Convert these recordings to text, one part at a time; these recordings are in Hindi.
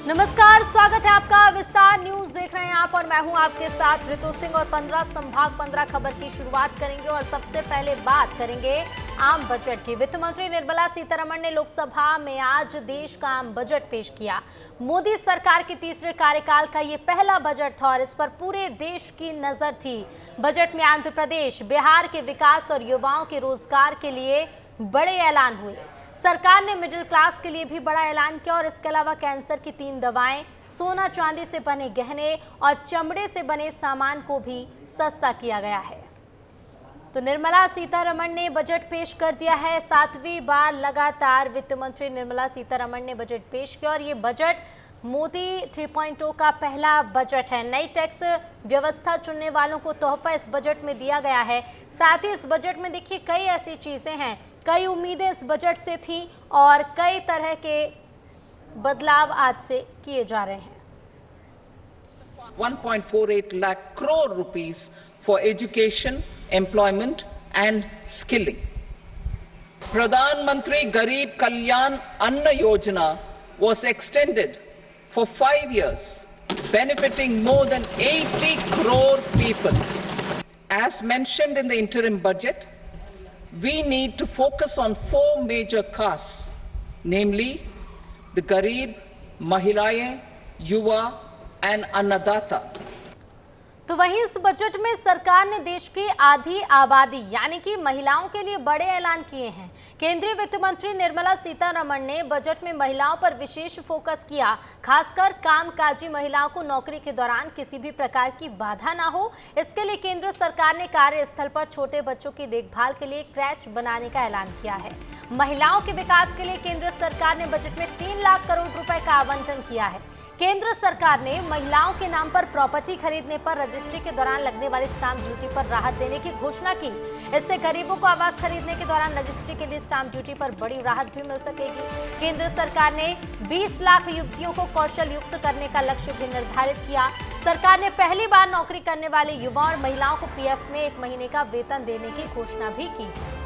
नमस्कार, स्वागत है आपका। विस्तार न्यूज देख रहे हैं आप और मैं हूं आपके साथ ऋतु सिंह। और 15 संभाग 15 खबर की शुरुआत करेंगे और सबसे पहले बात करेंगे आम बजट की। वित्त मंत्री निर्मला सीतारमण ने लोकसभा में आज देश का आम बजट पेश किया। मोदी सरकार के तीसरे कार्यकाल का ये पहला बजट था और इस पर पूरे देश की नजर थी। बजट में आंध्र प्रदेश, बिहार के विकास और युवाओं के रोजगार के लिए बड़े ऐलान हुए। सरकार ने मिडिल क्लास के लिए भी बड़ा ऐलान किया और इसके अलावा कैंसर की 3 दवाएं, सोना चांदी से बने गहने और चमड़े से बने सामान को भी सस्ता किया गया है। तो निर्मला सीतारमण ने बजट पेश कर दिया है। 7वीं बार लगातार वित्त मंत्री निर्मला सीतारमण ने बजट पेश किया और ये बजट मोदी 3.0 का पहला बजट है। नई टैक्स व्यवस्था चुनने वालों को तोहफा इस बजट में दिया गया है। साथ ही इस बजट में देखिए कई ऐसी चीजें हैं, कई उम्मीदें इस बजट से थी और कई तरह के बदलाव आज से किए जा रहे हैं। 1.48 lakh crore rupees for education, employment and skilling. Pradhan Mantri Garib Kalyan Anna Yojana was extended for 5 years, benefiting more than 80 crore people. As mentioned in the interim budget, we need to focus on 4 major castes, namely the Garib, Mahilayeं, Yuva and Annadata. तो वहीं इस बजट में सरकार ने देश की आधी आबादी यानी कि महिलाओं के लिए बड़े ऐलान किए हैं। केंद्रीय वित्त मंत्री निर्मला सीतारमण ने बजट में महिलाओं पर विशेष फोकस किया। खासकर कामकाजी महिलाओं को नौकरी के दौरान किसी भी प्रकार की बाधा ना हो, इसके लिए केंद्र सरकार ने कार्यस्थल पर छोटे बच्चों की देखभाल के लिए क्रैच बनाने का ऐलान किया है। महिलाओं के विकास के लिए केंद्र सरकार ने बजट में 3 लाख करोड़ रुपए का आवंटन किया है। केंद्र सरकार ने महिलाओं के नाम पर प्रॉपर्टी खरीदने पर रजिस्ट्री के दौरान लगने वाली स्टाम्प ड्यूटी पर राहत देने की घोषणा की। इससे गरीबों को आवास खरीदने के दौरान रजिस्ट्री के लिए स्टाम्प ड्यूटी पर बड़ी राहत भी मिल सकेगी। केंद्र सरकार ने 20 लाख युवतियों को कौशल युक्त करने का लक्ष्य भी निर्धारित किया। सरकार ने पहली बार नौकरी करने वाले युवाओं और महिलाओं को पीएफ में 1 महीने का वेतन देने की घोषणा भी की है।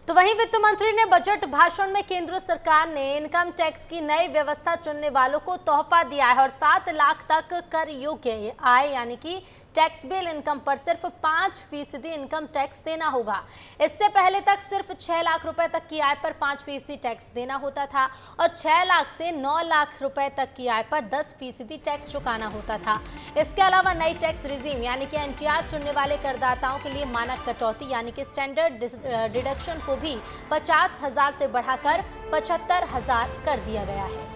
तो वहीं वित्त मंत्री ने बजट भाषण में केंद्र सरकार ने इनकम टैक्स की नई व्यवस्था चुनने वालों को तोहफा दिया है और 7 लाख तक कर योग्य आय यानी कि टैक्सेबल इनकम पर सिर्फ 5% इनकम टैक्स देना होगा। इससे पहले तक सिर्फ 6 लाख रुपए तक की आय पर 5% टैक्स देना होता था और 6 लाख से 9 लाख रुपए तक की आय पर 10% टैक्स चुकाना होता था। इसके अलावा नई टैक्स रिजीम यानी कि एनटीआर चुनने वाले करदाताओं के लिए मानक कटौती यानी कि स्टैंडर्ड डिडक्शन को भी 50,000 से बढ़ाकर 75,000 कर दिया गया है।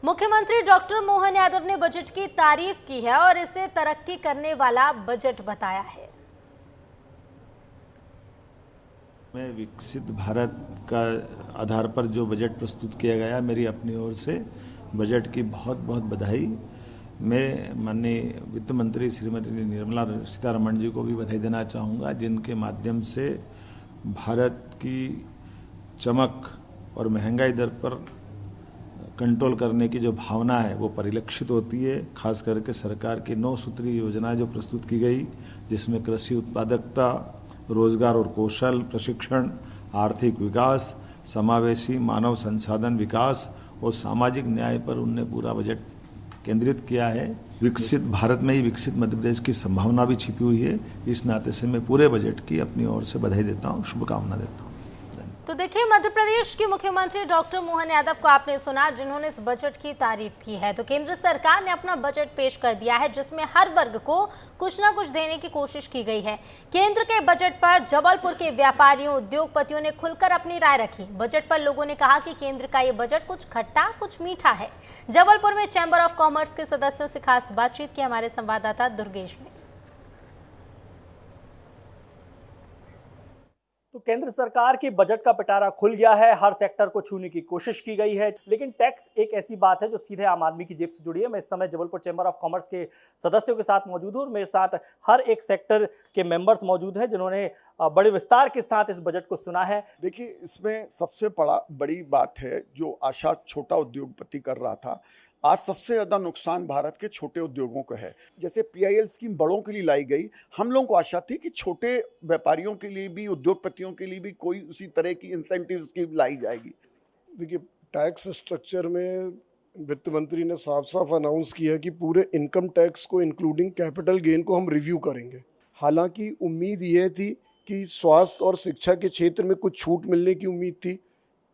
मुख्यमंत्री डॉक्टर मोहन यादव ने बजट की तारीफ की है और इसे तरक्की करने वाला बजट बताया है। मैं विकसित भारत का आधार पर जो बजट प्रस्तुत किया गया, मेरी अपनी ओर से बजट की बहुत बहुत बधाई। मैं माननीय वित्त मंत्री श्रीमती निर्मला सीतारमण जी को भी बधाई देना चाहूँगा, जिनके माध्यम से भारत की चमक और महंगाई दर पर कंट्रोल करने की जो भावना है वो परिलक्षित होती है। खास करके सरकार की 9 सूत्री योजना जो प्रस्तुत की गई, जिसमें कृषि उत्पादकता, रोजगार और कौशल प्रशिक्षण, आर्थिक विकास, समावेशी मानव संसाधन विकास और सामाजिक न्याय पर उनने पूरा बजट केंद्रित किया है। विकसित भारत में ही विकसित मध्य प्रदेश की संभावना भी छिपी हुई है। इस नाते से मैं पूरे बजट की अपनी ओर से बधाई देता हूँ, शुभकामना देता हूँ। तो देखिए, मध्य प्रदेश के मुख्यमंत्री डॉक्टर मोहन यादव को आपने सुना, जिन्होंने इस बजट की तारीफ की है। तो केंद्र सरकार ने अपना बजट पेश कर दिया है, जिसमें हर वर्ग को कुछ ना कुछ देने की कोशिश की गई है। केंद्र के बजट पर जबलपुर के व्यापारियों, उद्योगपतियों ने खुलकर अपनी राय रखी। बजट पर लोगों ने कहा कि केंद्र का ये बजट कुछ खट्टा कुछ मीठा है। जबलपुर में चैंबर ऑफ कॉमर्स के सदस्यों से खास बातचीत की हमारे संवाददाता दुर्गेश ने। तो केंद्र सरकार की बजट का पिटारा खुल गया है। हर सेक्टर को छूने की कोशिश की गई है, लेकिन टैक्स एक ऐसी बात है जो सीधे आम आदमी की जेब से जुड़ी है। मैं इस समय जबलपुर चैंबर ऑफ कॉमर्स के सदस्यों के साथ मौजूद हूँ और मेरे साथ हर एक सेक्टर के मेंबर्स मौजूद हैं, जिन्होंने बड़े विस्तार के साथ इस बजट को सुना है। देखिए, इसमें सबसे बड़ी बात है जो आशा छोटा उद्योगपति कर रहा था, आज सबसे ज़्यादा नुकसान भारत के छोटे उद्योगों को है। जैसे PIL स्कीम बड़ों के लिए लाई गई, हम लोगों को आशा थी कि छोटे व्यापारियों के लिए भी, उद्योगपतियों के लिए भी कोई उसी तरह की इंसेंटिव स्कीम लाई जाएगी। देखिए, टैक्स स्ट्रक्चर में वित्त मंत्री ने साफ साफ अनाउंस किया कि पूरे इनकम टैक्स को इंक्लूडिंग कैपिटल गेन को हम रिव्यू करेंगे। हालांकि उम्मीद ये थी कि स्वास्थ्य और शिक्षा के क्षेत्र में कुछ छूट मिलने की उम्मीद थी,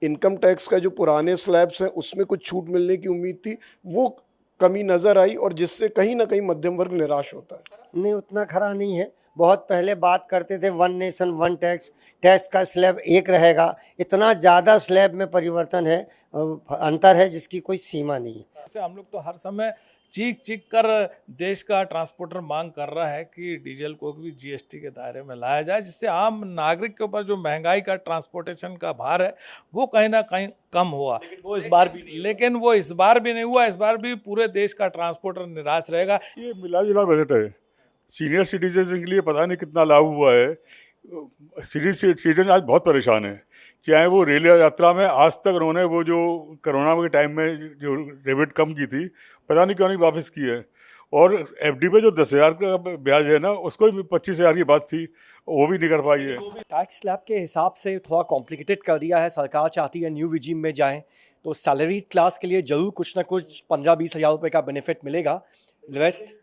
इनकम टैक्स का जो पुराने स्लैब्स हैं उसमें कुछ छूट मिलने की उम्मीद थी, वो कमी नज़र आई और जिससे कहीं ना कहीं मध्यम वर्ग निराश होता है। नहीं, उतना खरा नहीं है। बहुत पहले बात करते थे one nation one tax, tax का स्लैब एक रहेगा। इतना ज़्यादा स्लैब में परिवर्तन है, अंतर है जिसकी कोई सीमा नहीं है। ऐसे हम लोग तो हर समय चीख चीख कर देश का ट्रांसपोर्टर मांग कर रहा है कि डीजल को भी GST के दायरे में लाया जाए, जिससे आम नागरिक के ऊपर जो महंगाई का ट्रांसपोर्टेशन का भार है वो कहीं ना कहीं कम हुआ। लेकिन वो इस बार भी नहीं हुआ। इस बार भी पूरे देश का ट्रांसपोर्टर निराश रहेगा। ये मिला जुला बजट है। सीनियर सिटीजन के लिए पता नहीं कितना लाभ हुआ है। सीनियर सिटीजन आज बहुत परेशान है। चाहे वो रेल यात्रा में आज तक उन्होंने वो जो कोरोना के टाइम में जो रेट कम की थी, पता नहीं क्यों नहीं वापस की है। और FD पे जो 10,000 का ब्याज है ना, उसको भी 25,000 की बात थी, वो भी नहीं कर पाई है। टैक्स स्लैब के हिसाब से थोड़ा कॉम्प्लिकेटेड कर दिया है। सरकार चाहती है न्यू रिजीम में जाएं तो सैलरी क्लास के लिए जरूर कुछ ना कुछ 15-20 हज़ार रुपये का बेनिफिट मिलेगा। रेस्ट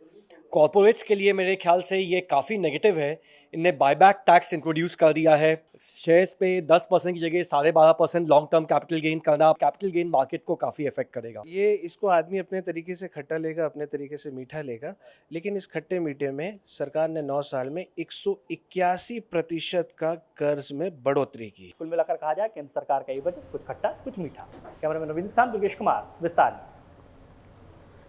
कॉर्पोरेट्स के लिए मेरे ख्याल से ये काफ़ी नेगेटिव है। इनने बायबैक टैक्स इंट्रोड्यूस कर दिया है। शेयर्स पे 10% की जगह 12.5% लॉन्ग टर्म कैपिटल गेन करना, कैपिटल गेन मार्केट को काफ़ी इफेक्ट करेगा। ये इसको आदमी अपने तरीके से खट्टा लेगा, अपने तरीके से मीठा लेगा, लेकिन इस खट्टे मीठे में सरकार ने 9 साल में 181% का कर्ज में बढ़ोतरी की। कुल मिलाकर कहा जाए केंद्र सरकार का ये बजट कुछ खट्टा कुछ मीठा। कैमरामैन नवीन के साथ दुर्गेश कुमार, विस्तार।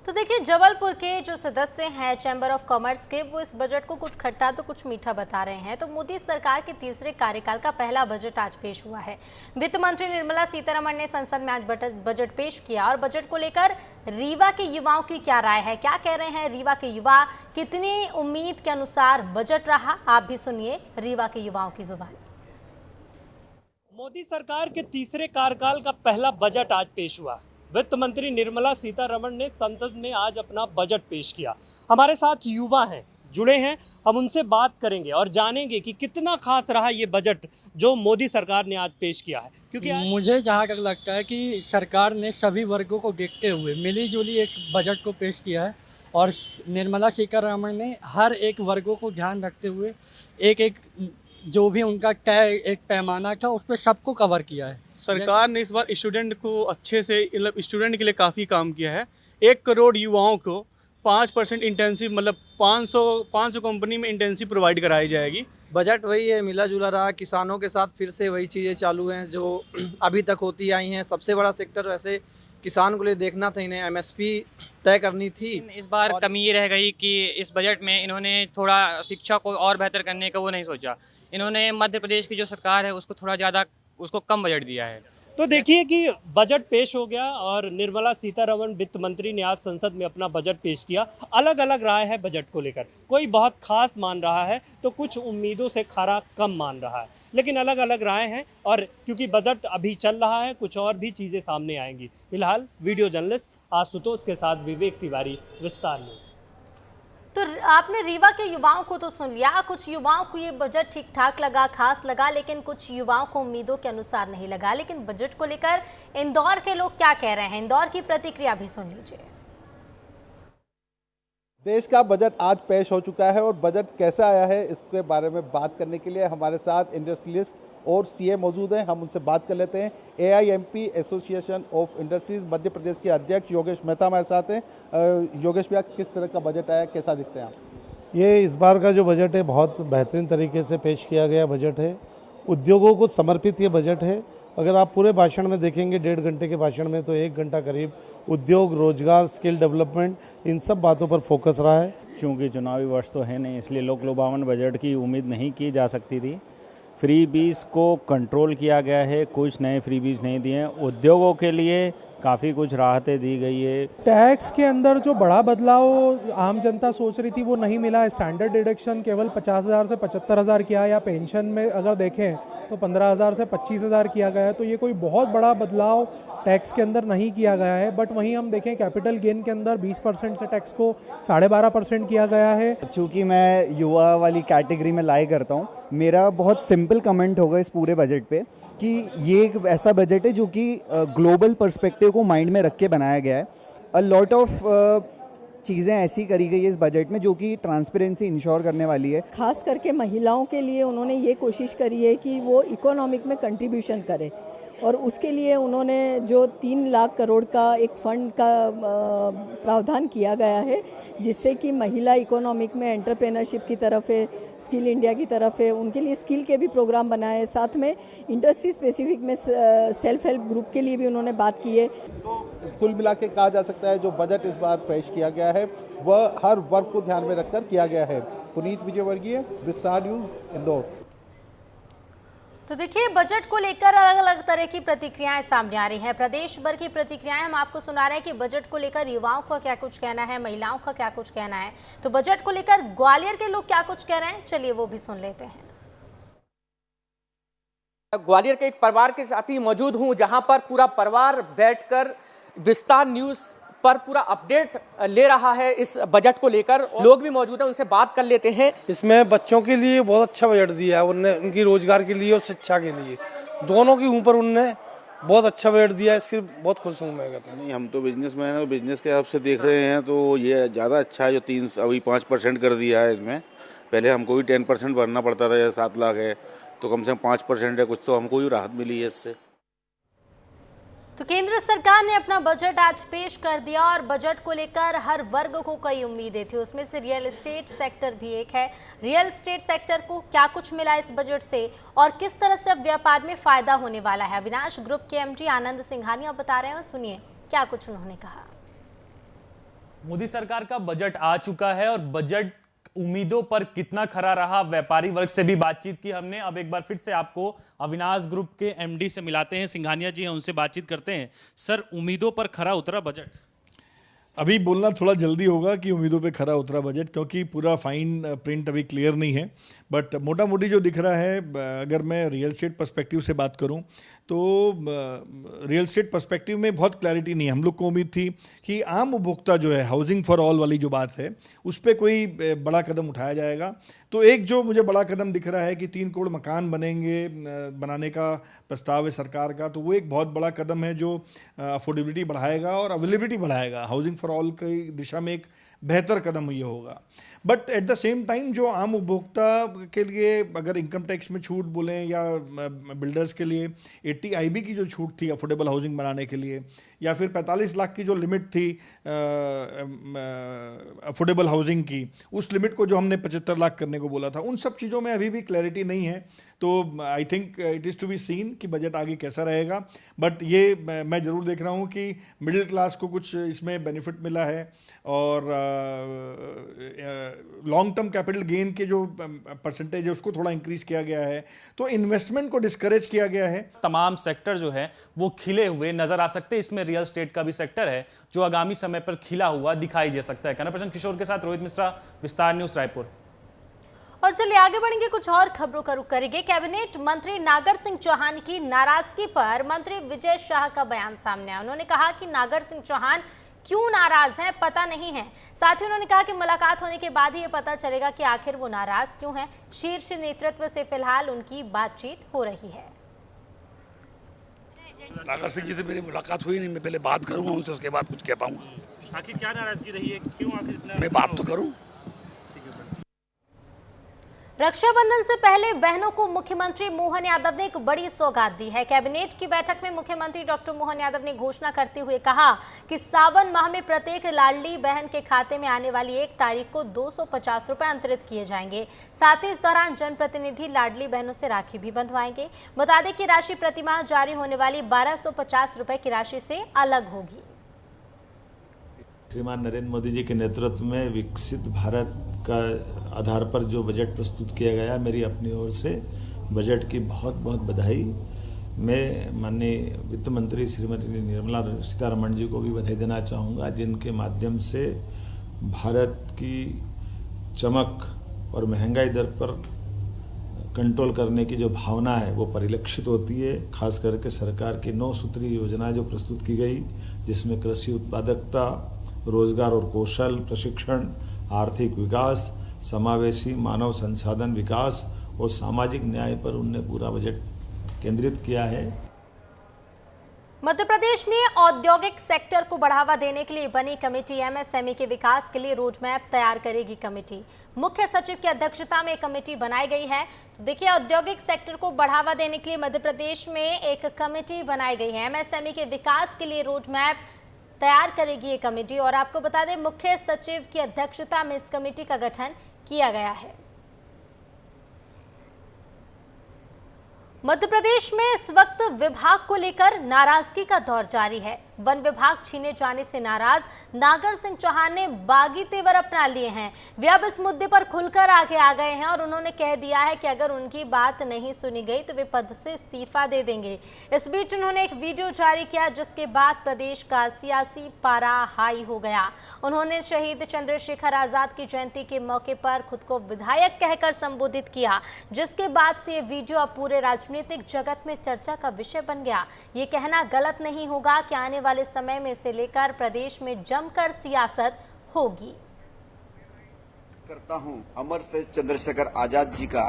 तो देखिए, जबलपुर के जो सदस्य हैं चैम्बर ऑफ कॉमर्स के, वो इस बजट को कुछ खट्टा तो कुछ मीठा बता रहे हैं। तो मोदी सरकार के तीसरे कार्यकाल का पहला बजट आज पेश हुआ है। वित्त मंत्री निर्मला सीतारमण ने संसद में आज बजट पेश किया और बजट को लेकर रीवा के युवाओं की क्या राय है, क्या कह रहे हैं रीवा के युवा, कितनी उम्मीद के अनुसार बजट रहा, आप भी सुनिए रीवा के युवाओं की जुबानी। मोदी सरकार के तीसरे कार्यकाल का पहला बजट आज पेश हुआ। वित्त मंत्री निर्मला सीतारमण ने संसद में आज अपना बजट पेश किया। हमारे साथ युवा हैं, जुड़े हैं, हम उनसे बात करेंगे और जानेंगे कि कितना खास रहा ये बजट जो मोदी सरकार ने आज पेश किया है। क्योंकि मुझे जहाँ तक लगता है कि सरकार ने सभी वर्गों को देखते हुए मिली जुली एक बजट को पेश किया है और निर्मला सीतारमण ने हर एक वर्गों को ध्यान रखते हुए एक जो भी उनका तय एक पैमाना था उस पर सबको कवर किया है। सरकार ने इस बार स्टूडेंट को अच्छे से, मतलब स्टूडेंट के लिए काफ़ी काम किया है। 1 करोड़ युवाओं को 5% इंटर्नशिप, मतलब 500 कंपनी में इंटर्नशिप प्रोवाइड कराई जाएगी। बजट वही है, मिला जुला रहा। किसानों के साथ फिर से वही चीज़ें चालू हैं जो अभी तक होती आई हैं। सबसे बड़ा सेक्टर वैसे किसान को लिए देखना था, इन्हें MSP तय करनी थी। इस बार कमी ये रह गई कि इस बजट में इन्होंने थोड़ा शिक्षा को और बेहतर करने का वो नहीं सोचा। इन्होंने मध्य प्रदेश की जो सरकार है उसको थोड़ा ज़्यादा, उसको कम बजट दिया है। तो देखिए कि बजट पेश हो गया और निर्मला सीतारमण वित्त मंत्री ने आज संसद में अपना बजट पेश किया। अलग अलग राय है बजट को लेकर, कोई बहुत खास मान रहा है तो कुछ उम्मीदों से खरा कम मान रहा है, लेकिन अलग अलग राय हैं। और क्योंकि बजट अभी चल रहा है, कुछ और भी चीज़ें सामने आएंगी। फिलहाल वीडियो जर्नलिस्ट आशुतोष के साथ विवेक तिवारी, विस्तार न्यूज़। तो आपने रीवा के युवाओं को तो सुन लिया। कुछ युवाओं को ये बजट ठीक ठाक लगा, खास लगा, लेकिन कुछ युवाओं को उम्मीदों के अनुसार नहीं लगा। लेकिन बजट को लेकर इंदौर के लोग क्या कह रहे हैं, इंदौर की प्रतिक्रिया भी सुन लीजिए। देश का बजट आज पेश हो चुका है और बजट कैसा आया है इसके बारे में बात करने के लिए हमारे साथ इंडस्ट्रियलिस्ट और CA मौजूद हैं। हम उनसे बात कर लेते हैं। AIMP association of industries Madhya Pradesh के अध्यक्ष योगेश मेहता हमारे साथ हैं। योगेश भैया, किस तरह का बजट आया, कैसा दिखते हैं आप? ये इस बार का जो बजट है बहुत बेहतरीन तरीके से पेश किया गया बजट है। उद्योगों को समर्पित ये बजट है। अगर आप पूरे भाषण में देखेंगे, 1.5 घंटे के भाषण में, तो 1 घंटा करीब उद्योग, रोजगार, स्किल डेवलपमेंट, इन सब बातों पर फोकस रहा है। चूँकि चुनावी वर्ष तो है नहीं, इसलिए लोक लुभावन बजट की उम्मीद नहीं की जा सकती थी। फ्री बीज को कंट्रोल किया गया है, कुछ नए फ्री बीज नहीं दिए हैं। उद्योगों के लिए काफ़ी कुछ राहतें दी गई है। टैक्स के अंदर जो बड़ा बदलाव आम जनता सोच रही थी वो नहीं मिला। स्टैंडर्ड डिडक्शन केवल 50,000 से 75,000 किया, या पेंशन में अगर देखें तो 15,000 से 25,000 किया गया है। तो ये कोई बहुत बड़ा बदलाव टैक्स के अंदर नहीं किया गया है। बट वहीं हम देखें कैपिटल गेन के अंदर 20% से टैक्स को 12.5% किया गया है। चूँकि मैं युवा वाली कैटेगरी में लाई करता हूँ, मेरा बहुत सिंपल कमेंट होगा इस पूरे बजट पे कि ये एक ऐसा बजट है जो कि ग्लोबल पर्सपेक्टिव को माइंड में रख के बनाया गया है। अ लॉट ऑफ चीज़ें ऐसी करी गई है इस बजट में जो कि ट्रांसपेरेंसी इंश्योर करने वाली है। खास करके महिलाओं के लिए उन्होंने ये कोशिश करी है कि वो इकोनॉमिक में कंट्रीब्यूशन करे, और उसके लिए उन्होंने जो 3 लाख करोड़ का एक फंड का प्रावधान किया गया है, जिससे कि महिला इकोनॉमिक में एंटरप्रेन्योरशिप की तरफ है, स्किल इंडिया की तरफ है, उनके लिए स्किल के भी प्रोग्राम बनाए। साथ में इंडस्ट्री स्पेसिफिक में सेल्फ हेल्प ग्रुप के लिए भी उन्होंने बात की है। कुल मिला के कहा जा सकता है जो बजट इस बार पेश किया गया है वह हर वर्ग को ध्यान में रखकर किया गया है। पुनीत विजयवर्गीय, विस्तार न्यूज़, इंदौर। तो देखिए, बजट को लेकर अलग अलग तरह की प्रतिक्रियाएं सामने आ रही हैं। प्रदेश भर की प्रतिक्रियाएं हम आपको सुना रहे हैं कि बजट को लेकर युवाओं का क्या कुछ कहना है, महिलाओं का क्या कुछ कहना है। तो बजट को लेकर ग्वालियर के लोग क्या कुछ कह रहे हैं, चलिए वो भी सुन लेते हैं। ग्वालियर के एक परिवार के साथ ही मौजूद हूं, जहां पर पूरा परिवार बैठकर विस्तार न्यूज पर पूरा अपडेट ले रहा है इस बजट को लेकर। लोग भी मौजूद हैं, उनसे बात कर लेते हैं। इसमें बच्चों के लिए बहुत अच्छा बजट दिया है उनने, उनकी रोजगार के लिए और शिक्षा के लिए, दोनों के ऊपर उनने बहुत अच्छा बजट दिया है। इसके बहुत खुश हूँ मैं। नहीं, हम तो बिजनेसमैन हैं, बिजनेस के हिसाब से देख रहे हैं तो ये ज़्यादा अच्छा है जो अभी 5% कर दिया है इसमें। पहले हमको भी 10% भरना पड़ता था, जैसे 7 लाख है तो कम से कम 5% है कुछ, तो हमको भी राहत मिली है इससे। तो केंद्र सरकार ने अपना बजट आज पेश कर दिया और बजट को लेकर हर वर्ग को कई उम्मीदें थी। उसमें से रियल एस्टेट सेक्टर भी एक है। रियल एस्टेट सेक्टर को क्या कुछ मिला इस बजट से और किस तरह से अब व्यापार में फायदा होने वाला है, अविनाश ग्रुप के एमडी आनंद सिंघानिया बता रहे हैं। सुनिए क्या कुछ उन्होंने कहा। मोदी सरकार का बजट आ चुका है और बजट उम्मीदों पर कितना खरा रहा, व्यापारी वर्ग से भी बातचीत की हमने। अब एक बार फिर से आपको अविनाश ग्रुप के एमडी से मिलाते हैं, सिंघानिया जी हैं, उनसे बातचीत करते हैं। सर, उम्मीदों पर खरा उतरा बजट? अभी बोलना थोड़ा जल्दी होगा कि उम्मीदों पे खरा उतरा बजट, क्योंकि पूरा फाइन प्रिंट अभी क्लियर नहीं है। बट मोटा मोटी जो दिख रहा है, अगर मैं रियल एस्टेट पर्सपेक्टिव से बात करूं तो रियल एस्टेट पर्सपेक्टिव में बहुत क्लैरिटी नहीं है। हम लोग को उम्मीद थी कि आम उपभोक्ता जो है, हाउसिंग फॉर ऑल वाली जो बात है, उस पर कोई बड़ा कदम उठाया जाएगा। तो एक जो मुझे बड़ा कदम दिख रहा है कि 3 करोड़ मकान बनेंगे, बनाने का प्रस्ताव है सरकार का, तो वो एक बहुत बड़ा कदम है जो अफोर्डेबिलिटी बढ़ाएगा और अवेलेबिलिटी बढ़ाएगा। हाउसिंग फॉर ऑल की दिशा में एक बेहतर कदम ये होगा। But at the same time जो आम उपभोक्ता के लिए अगर इनकम टैक्स में छूट बोलें या बिल्डर्स के लिए 80 IB की जो छूट थी अफोर्डेबल हाउसिंग बनाने के लिए, या फिर 45 लाख की जो लिमिट थी अफोर्डेबल हाउसिंग की, उस लिमिट को जो हमने 75 लाख करने को बोला था, उन सब चीज़ों में अभी भी क्लैरिटी नहीं है। तो I think it is to be seen कि बजट आगे कैसा रहेगा। बट ये मैं ज़रूर देख रहा हूँ कि मिडिल क्लास को कुछ इसमें बेनिफिट मिला है और लॉन्ग टर्म कैपिटल गेन के जो परसेंटेज है उसको थोड़ा इंक्रीज किया गया है। तो इन्वेस्टमेंट को डिस्करेज किया गया है। तमाम सेक्टर जो है वो खिले हुए नजर आ सकते हैं। इसमें रियल एस्टेट का भी सेक्टर है जो आगामी समय पर खिला हुआ दिखाई दे सकता है। कैमरा पर्सन किशोर के साथ रोहित मिश्रा, विस्तार न्यूज, रायपुर। और चलिए आगे बढ़ेंगे, कुछ और खबरों का रुख करेंगे। कैबिनेट मंत्री नागर सिंह चौहान की नाराजगी पर मंत्री विजय शाह का बयान सामने आया। उन्होंने कहा कि नागर सिंह चौहान क्यों नाराज हैं पता नहीं है। साथ ही उन्होंने कहा कि मुलाकात होने के बाद ही ये पता चलेगा कि आखिर वो नाराज क्यों हैं। शीर्ष नेतृत्व से फिलहाल उनकी बातचीत हो रही है। नागर सिंह जी से मेरी मुलाकात हुई नहीं, मैं पहले बात करूंगा उनसे, उसके बाद कुछ कह पाऊंगा। आखिर क्या नाराजगी रही है, क्यों आखिर इतना? मैं बात तो करूं। रक्षाबंधन से पहले बहनों को मुख्यमंत्री मोहन यादव ने एक बड़ी सौगात दी है। कैबिनेट की बैठक में मुख्यमंत्री डॉक्टर मोहन यादव ने घोषणा करते हुए कहा कि सावन माह में प्रत्येक लाडली बहन के खाते में आने वाली 1 तारीख को 250 रुपए अंतरित किए जाएंगे। साथ ही इस दौरान जनप्रतिनिधि लाडली बहनों से राखी भी बंधवाएंगे। बता दें कि राशि प्रतिमाह जारी होने वाली 1250 रुपए की राशि से अलग होगी। श्रीमान नरेंद्र मोदी जी के नेतृत्व में विकसित भारत का आधार पर जो बजट प्रस्तुत किया गया, मेरी अपनी ओर से बजट की बहुत बहुत बधाई। मैं माननीय वित्त मंत्री श्रीमती निर्मला सीतारमण जी को भी बधाई देना चाहूँगा, जिनके माध्यम से भारत की चमक और महंगाई दर पर कंट्रोल करने की जो भावना है वो परिलक्षित होती है। खास करके सरकार की 9 सूत्री योजना जो प्रस्तुत की गई, जिसमें कृषि उत्पादकता, रोजगार और कौशल प्रशिक्षण, आर्थिक विकास, समावेशी मानव संसाधन विकास और सामाजिक न्याय पर उनने पूरा बजट केंद्रित किया है। मध्य प्रदेश में औद्योगिक सेक्टर को बढ़ावा देने के लिए बनी कमेटी एमएसएमई के विकास के लिए रोड मैप तैयार करेगी। कमेटी मुख्य सचिव की अध्यक्षता में कमेटी बनाई गई है। तो देखिए, औद्योगिक सेक्टर को बढ़ावा देने के लिए मध्य प्रदेश में एक कमेटी बनाई गई है। एमएसएमई के विकास के लिए रोड मैप तैयार करेगी ये कमेटी। और आपको बता दें, मुख्य सचिव की अध्यक्षता में इस कमेटी का गठन किया गया है। मध्य प्रदेश में इस वक्त विभाग को लेकर नाराजगी का दौर जारी है। वन विभाग छीने जाने से नाराज नागर सिंह चौहान ने बागी तेवर अपना लिए हैं। वे अब इस मुद्दे पर खुलकर आगे आ गए हैं और उन्होंने कह दिया है कि अगर उनकी बात नहीं सुनी गई तो वे पद से इस्तीफा दे देंगे। इस बीच उन्होंने एक वीडियो जारी किया, जिसके बाद प्रदेश का सियासी पारा हाई हो गया। उन्होंने शहीद चंद्रशेखर आजाद की जयंती के मौके पर खुद को विधायक कहकर संबोधित किया, जिसके बाद से ये वीडियो अब पूरे राजनीतिक जगत में चर्चा का विषय बन गया। ये कहना गलत नहीं होगा कि आने वाले समय में इसे लेकर प्रदेश में जमकर सियासत होगी। करता हूं, अमर शहीद चंद्रशेखर आजाद जी का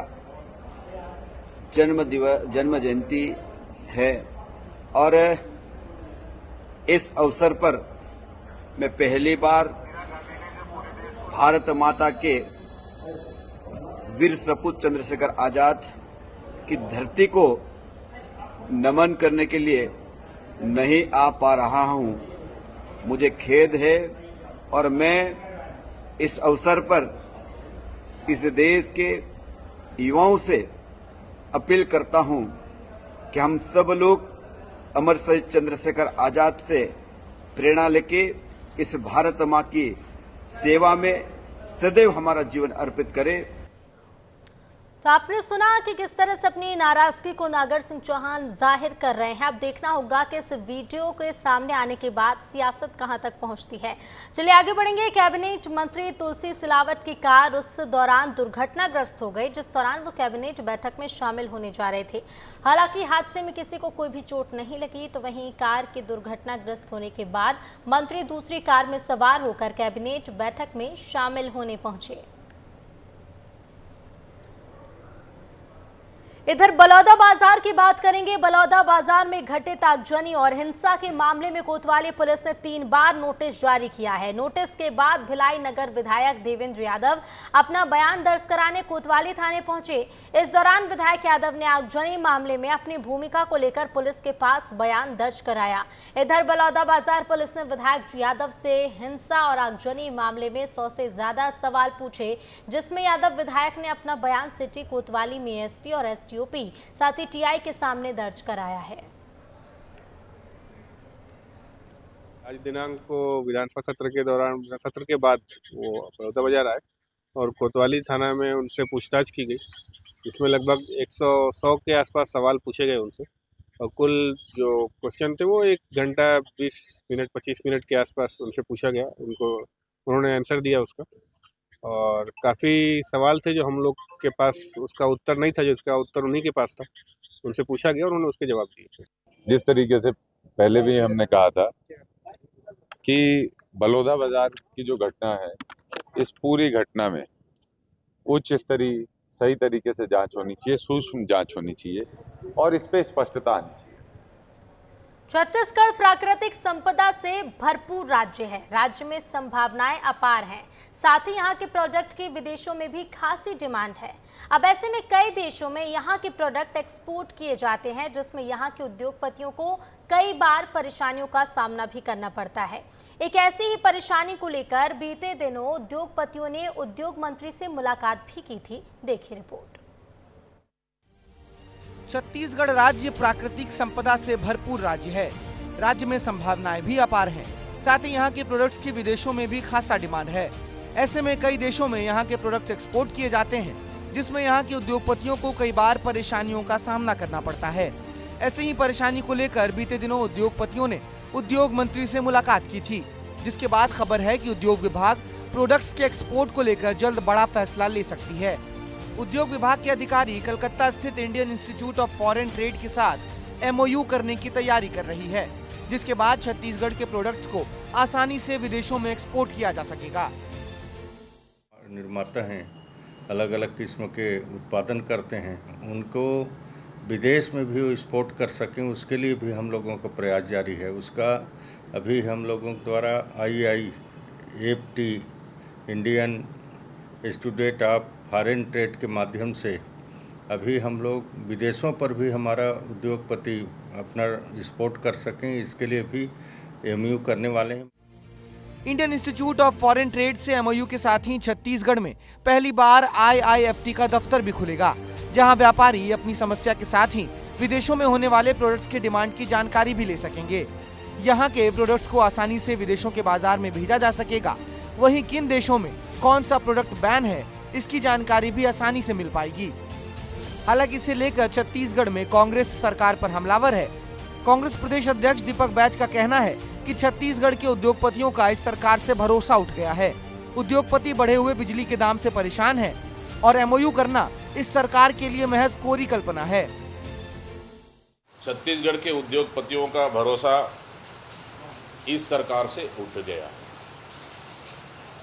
जन्म जयंती है और इस अवसर पर मैं पहली बार भारत माता के वीर सपूत चंद्रशेखर आजाद की धरती को नमन करने के लिए नहीं आ पा रहा हूं। मुझे खेद है और मैं इस अवसर पर इस देश के युवाओं से अपील करता हूं कि हम सब लोग अमर शहीद चंद्रशेखर आजाद से प्रेरणा लेके इस भारत मां की सेवा में सदैव हमारा जीवन अर्पित करें। तो आपने सुना कि किस तरह से अपनी नाराजगी को नागर सिंह चौहान जाहिर कर रहे हैं। अब देखना होगा कि इस वीडियो के सामने आने के बाद सियासत कहां तक पहुंचती है। चलिए आगे बढ़ेंगे। कैबिनेट मंत्री तुलसी सिलावट की कार उस दौरान दुर्घटनाग्रस्त हो गई जिस दौरान वो कैबिनेट बैठक में शामिल होने जा रहे थे। हालांकि हादसे में किसी को कोई भी चोट नहीं लगी। तो वहीं कार के दुर्घटनाग्रस्त होने के बाद मंत्री दूसरी कार में सवार होकर कैबिनेट बैठक में शामिल होने पहुंचे। इधर बलौदा बाजार की बात करेंगे। बलौदा बाजार में घटित आगजनी और हिंसा के मामले में कोतवाली पुलिस ने 3 बार नोटिस जारी किया है। नोटिस के बाद भिलाई नगर विधायक देवेंद्र यादव अपना बयान दर्ज कराने कोतवाली थाने पहुंचे। इस दौरान विधायक यादव ने आगजनी मामले में अपनी भूमिका को लेकर पुलिस के पास बयान दर्ज कराया। इधर बलौदा बाजार पुलिस ने विधायक यादव से हिंसा और आगजनी मामले में 100 से ज्यादा सवाल पूछे, जिसमें यादव विधायक ने अपना बयान सिटी कोतवाली में एसपी और एसडीओपी साथ ही टीआई के सामने दर्ज कराया है। आज दिनांक को विधानसभा सत्र के दौरान सत्र के बाद वो बलौदा बाजार आए और कोतवाली थाना में उनसे पूछताछ की गई। इसमें लगभग 100 के आसपास सवाल पूछे गए उनसे और कुल जो क्वेश्चन थे वो 1 घंटा 20 मिनट 25 मिनट के आसपास उनसे पूछा गया। उन्होंने आंसर दिया उसका और काफ़ी सवाल थे जो हम लोग के पास उसका उत्तर नहीं था, जो उसका उत्तर उन्हीं के पास था। उनसे पूछा गया और उन्होंने उसके जवाब दिए। जिस तरीके से पहले भी हमने कहा था कि बलौदा बाजार की जो घटना है, इस पूरी घटना में उच्च स्तरीय सही तरीके से जांच होनी चाहिए, सूक्ष्म जांच होनी चाहिए और इस पे स्पष्टता आनी चाहिए। छत्तीसगढ़ प्राकृतिक संपदा से भरपूर राज्य है। राज्य में संभावनाएं अपार हैं। साथ ही यहाँ के प्रोडक्ट की विदेशों में भी खासी डिमांड है। अब ऐसे में कई देशों में यहाँ के प्रोडक्ट एक्सपोर्ट किए जाते हैं, जिसमें यहाँ के उद्योगपतियों को कई बार परेशानियों का सामना भी करना पड़ता है। एक ऐसी ही परेशानी को लेकर बीते दिनों उद्योगपतियों ने उद्योग मंत्री से मुलाकात भी की थी। देखिए रिपोर्ट। छत्तीसगढ़ राज्य प्राकृतिक संपदा से भरपूर राज्य है। राज्य में संभावनाएं भी अपार हैं। साथ ही यहाँ के प्रोडक्ट्स की विदेशों में भी खासा डिमांड है। ऐसे में कई देशों में यहाँ के प्रोडक्ट्स एक्सपोर्ट किए जाते हैं, जिसमें यहाँ के उद्योगपतियों को कई बार परेशानियों का सामना करना पड़ता है। ऐसे ही परेशानी को लेकर बीते दिनों उद्योगपतियों ने उद्योग मंत्री से मुलाकात की थी, जिसके बाद खबर है कि उद्योग विभाग प्रोडक्ट्स के एक्सपोर्ट को लेकर जल्द बड़ा फैसला ले सकती है। उद्योग विभाग के अधिकारी कलकत्ता स्थित Indian institute of foreign trade के साथ MOU करने की तैयारी कर रही है, जिसके बाद छत्तीसगढ़ के प्रोडक्ट्स को आसानी से विदेशों में एक्सपोर्ट किया जा सकेगा। निर्माता हैं, अलग अलग किस्म के उत्पादन करते हैं, उनको विदेश में भी एक्सपोर्ट कर सकें, उसके लिए भी हम लोगों का प्रयास जारी है। उसका अभी हम लोगों द्वारा IIFT Indian institute of foreign trade के माध्यम से अभी हम लोग विदेशों पर भी हमारा उद्योगपति अपना एक्सपोर्ट कर सकें, इसके लिए भी MOU करने वाले हैं। Indian institute of foreign trade से MOU के साथ ही छत्तीसगढ़ में पहली बार IIFT का दफ्तर भी खुलेगा, जहां व्यापारी अपनी समस्या के साथ ही विदेशों में होने वाले प्रोडक्ट्स की डिमांड की जानकारी भी ले सकेंगे। यहां के प्रोडक्ट्स को आसानी से विदेशों के बाजार में भेजा जा सकेगा। वहीं किन देशों में कौन सा प्रोडक्ट बैन है, इसकी जानकारी भी आसानी से मिल पाएगी। हालांकि इसे लेकर छत्तीसगढ़ में कांग्रेस सरकार पर हमलावर है। कांग्रेस प्रदेश अध्यक्ष दीपक बैज का कहना है कि छत्तीसगढ़ के उद्योगपतियों का इस सरकार से भरोसा उठ गया है। उद्योगपति बढ़े हुए बिजली के दाम से परेशान है और MOU करना इस सरकार के लिए महज कोरी कल्पना है। छत्तीसगढ़ के उद्योगपतियों का भरोसा इस सरकार से उठ गया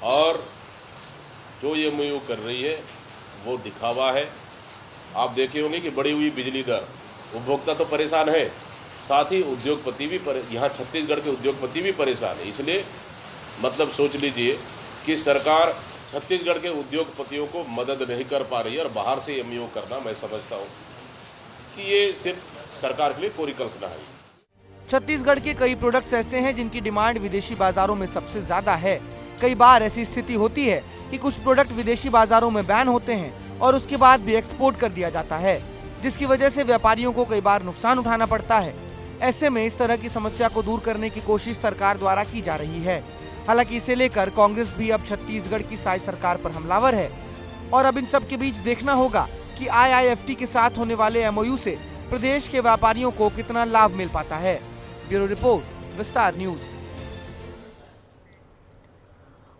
और जो ये MOU कर रही है वो दिखावा है। आप देखे होंगे कि बढ़ी हुई बिजली दर, उपभोक्ता तो परेशान है, साथ ही उद्योगपति भी यहाँ छत्तीसगढ़ के उद्योगपति भी परेशान है। इसलिए मतलब सोच लीजिए कि सरकार छत्तीसगढ़ के उद्योगपतियों को मदद नहीं कर पा रही है और बाहर से MOU करना मैं समझता हूँ कि ये सिर्फ सरकार के लिए कोरी कल्पना है। छत्तीसगढ़ के कई प्रोडक्ट्स ऐसे हैं जिनकी डिमांड विदेशी बाजारों में सबसे ज्यादा है। कई बार ऐसी स्थिति होती है कि कुछ प्रोडक्ट विदेशी बाजारों में बैन होते हैं और उसके बाद भी एक्सपोर्ट कर दिया जाता है, जिसकी वजह से व्यापारियों को कई बार नुकसान उठाना पड़ता है। ऐसे में इस तरह की समस्या को दूर करने की कोशिश सरकार द्वारा की जा रही है। हालांकि इसे लेकर कांग्रेस भी अब छत्तीसगढ़ की साई सरकार पर हमलावर है और अब इन सब के बीच देखना होगा कि IIFT के साथ होने वाले MOU से प्रदेश के व्यापारियों को कितना लाभ मिल पाता है। ब्यूरो रिपोर्ट, विस्तार न्यूज।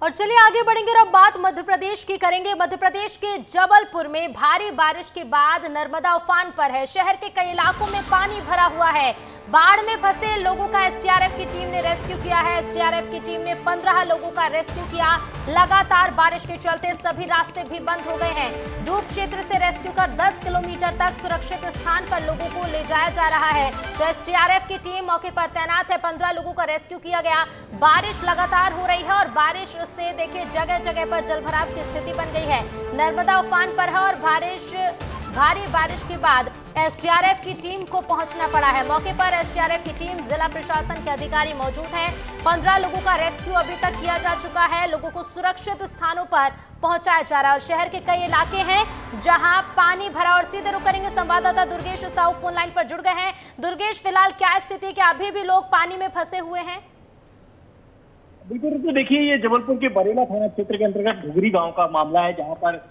और चलिए आगे बढ़ेंगे और अब बात मध्य प्रदेश की करेंगे। मध्य प्रदेश के जबलपुर में भारी बारिश के बाद नर्मदा उफान पर है। शहर के कई इलाकों में पानी भरा हुआ है। बाढ़ में फंसे लोगों का SDRF की टीम ने रेस्क्यू किया है। SDRF की टीम ने 15 लोगों का रेस्क्यू किया। लगातार बारिश के चलते सभी रास्ते भी बंद हो गए हैं। डूब क्षेत्र से रेस्क्यू कर 10 किलोमीटर तक सुरक्षित स्थान पर लोगों को ले जाया जा रहा है। तो SDRF की टीम मौके पर तैनात है। 15 लोगों का रेस्क्यू किया गया। बारिश लगातार हो रही है और बारिश से देखिए जगह जगह पर जलभराव की स्थिति बन गई है। नर्मदा उफान पर है और भारी बारिश के बाद SDRF की टीम को पहुंचना पड़ा है। मौके पर SDRF की टीम, जिला प्रशासन के अधिकारी मौजूद हैं। 15 लोगों का रेस्क्यू अभी तक किया जा चुका है। लोगों को सुरक्षित स्थानों पर पहुंचाया जा रहा है और शहर के कई इलाके हैं जहां पानी भरा। और सीधे रुक करेंगे, संवाददाता दुर्गेश साहू फोन लाइन पर जुड़ गए हैं। दुर्गेश, फिलहाल क्या स्थिति है? क्या अभी भी लोग पानी में फंसे हुए हैं? बिल्कुल, तो देखिए ये जबलपुर के बरेला थाना क्षेत्र के अंतर्गत घुघरी गांव का मामला है, जहां पर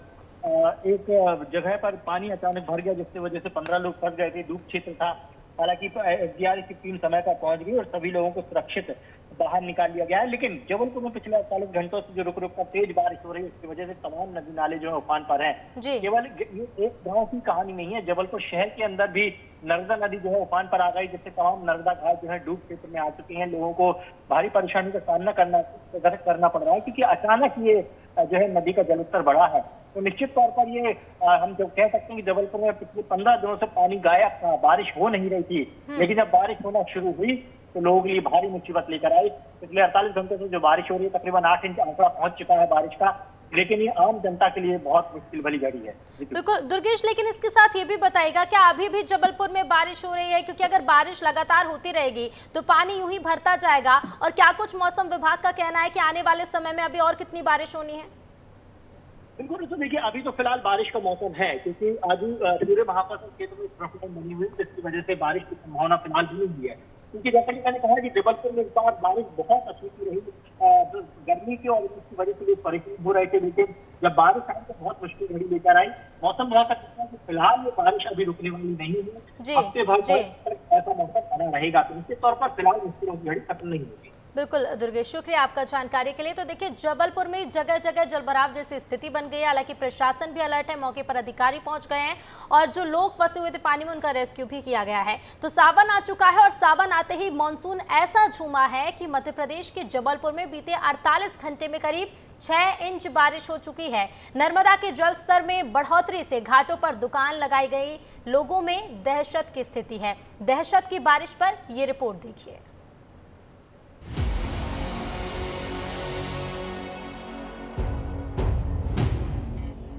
एक जगह पर पानी अचानक भर गया, जिसकी वजह से 15 लोग फंस गए थे। डूब क्षेत्र था। हालांकि SDRF की टीम समय पर पहुंच गई और सभी लोगों को सुरक्षित बाहर निकाल लिया गया है। लेकिन जबलपुर में पिछले 48 घंटों से जो रुक रुक कर तेज बारिश हो रही है, उसकी वजह से तमाम नदी नाले जो है उफान पर हैं। केवल ये एक गांव की कहानी नहीं है, जबलपुर शहर के अंदर भी नर्मदा नदी जो है उफान पर आ गई, जिससे तमाम नर्मदा घाट जो है डूब क्षेत्र में आ चुके हैं। लोगों को भारी परेशानी का सामना करना पड़ रहा है, क्योंकि अचानक ये जो है नदी का जलस्तर बढ़ा है। तो निश्चित तौर पर ये हम जो कह सकते हैं कि जबलपुर में पिछले 15 दिनों से पानी गायब था, बारिश हो नहीं रही थी। लेकिन जब बारिश होना शुरू हुई तो लोगों के लिए भारी मुसीबत लेकर आई। पिछले 48 घंटों से जो बारिश हो रही है, तकरीबन 8 इंच आंकड़ा पहुंच चुका है बारिश का, लेकिन ये आम जनता के लिए बहुत मुश्किल भरी घड़ी है। बिल्कुल दुर्गेश, लेकिन इसके साथ ये भी बताइएगा क्या अभी भी जबलपुर में बारिश हो रही है? क्योंकि अगर बारिश लगातार होती रहेगी तो पानी यूं ही भरता जाएगा। और क्या कुछ मौसम विभाग का कहना है कि आने वाले समय में अभी और कितनी बारिश होनी है? बिल्कुल, तो देखिए अभी तो फिलहाल बारिश का मौसम है, क्योंकि आज सूर्य महापात क्षेत्र में ट्रफ लाइन बनी हुई है, जिसकी वजह से बारिश की संभावना फिलहाल बनी हुई है। क्योंकि जैसा कि मैंने कहा कि जबलपुर में इस बार बारिश बहुत अच्छी रही, गर्मी की और इसकी वजह से लोग परेशान हो रहे थे। लेकिन जब बारिश आई तो बहुत मुश्किल घड़ी लेकर आई। मौसम विभाग का कहना है कि फिलहाल ये बारिश अभी रुकने वाली नहीं है। हफ्ते भर ऐसा मौका बना रहेगा। तो निश्चित तौर पर फिलहाल मुश्किलों की घड़ी खत्म नहीं होगी। बिल्कुल दुर्गेश, शुक्रिया आपका जानकारी के लिए। तो देखिए, जबलपुर में जगह जगह जलभराव जैसी स्थिति बन गई है। हालांकि प्रशासन भी अलर्ट है, मौके पर अधिकारी पहुंच गए हैं और जो लोग फंसे हुए थे पानी में उनका रेस्क्यू भी किया गया है। तो सावन आ चुका है और सावन आते ही मानसून ऐसा झूमा है कि मध्य प्रदेश के जबलपुर में बीते 48 घंटे में करीब 6 इंच बारिश हो चुकी है। नर्मदा के जल स्तर में बढ़ोतरी से घाटों पर दुकान लगाई गई, लोगों में दहशत की स्थिति है। दहशत की बारिश पर ये रिपोर्ट देखिए।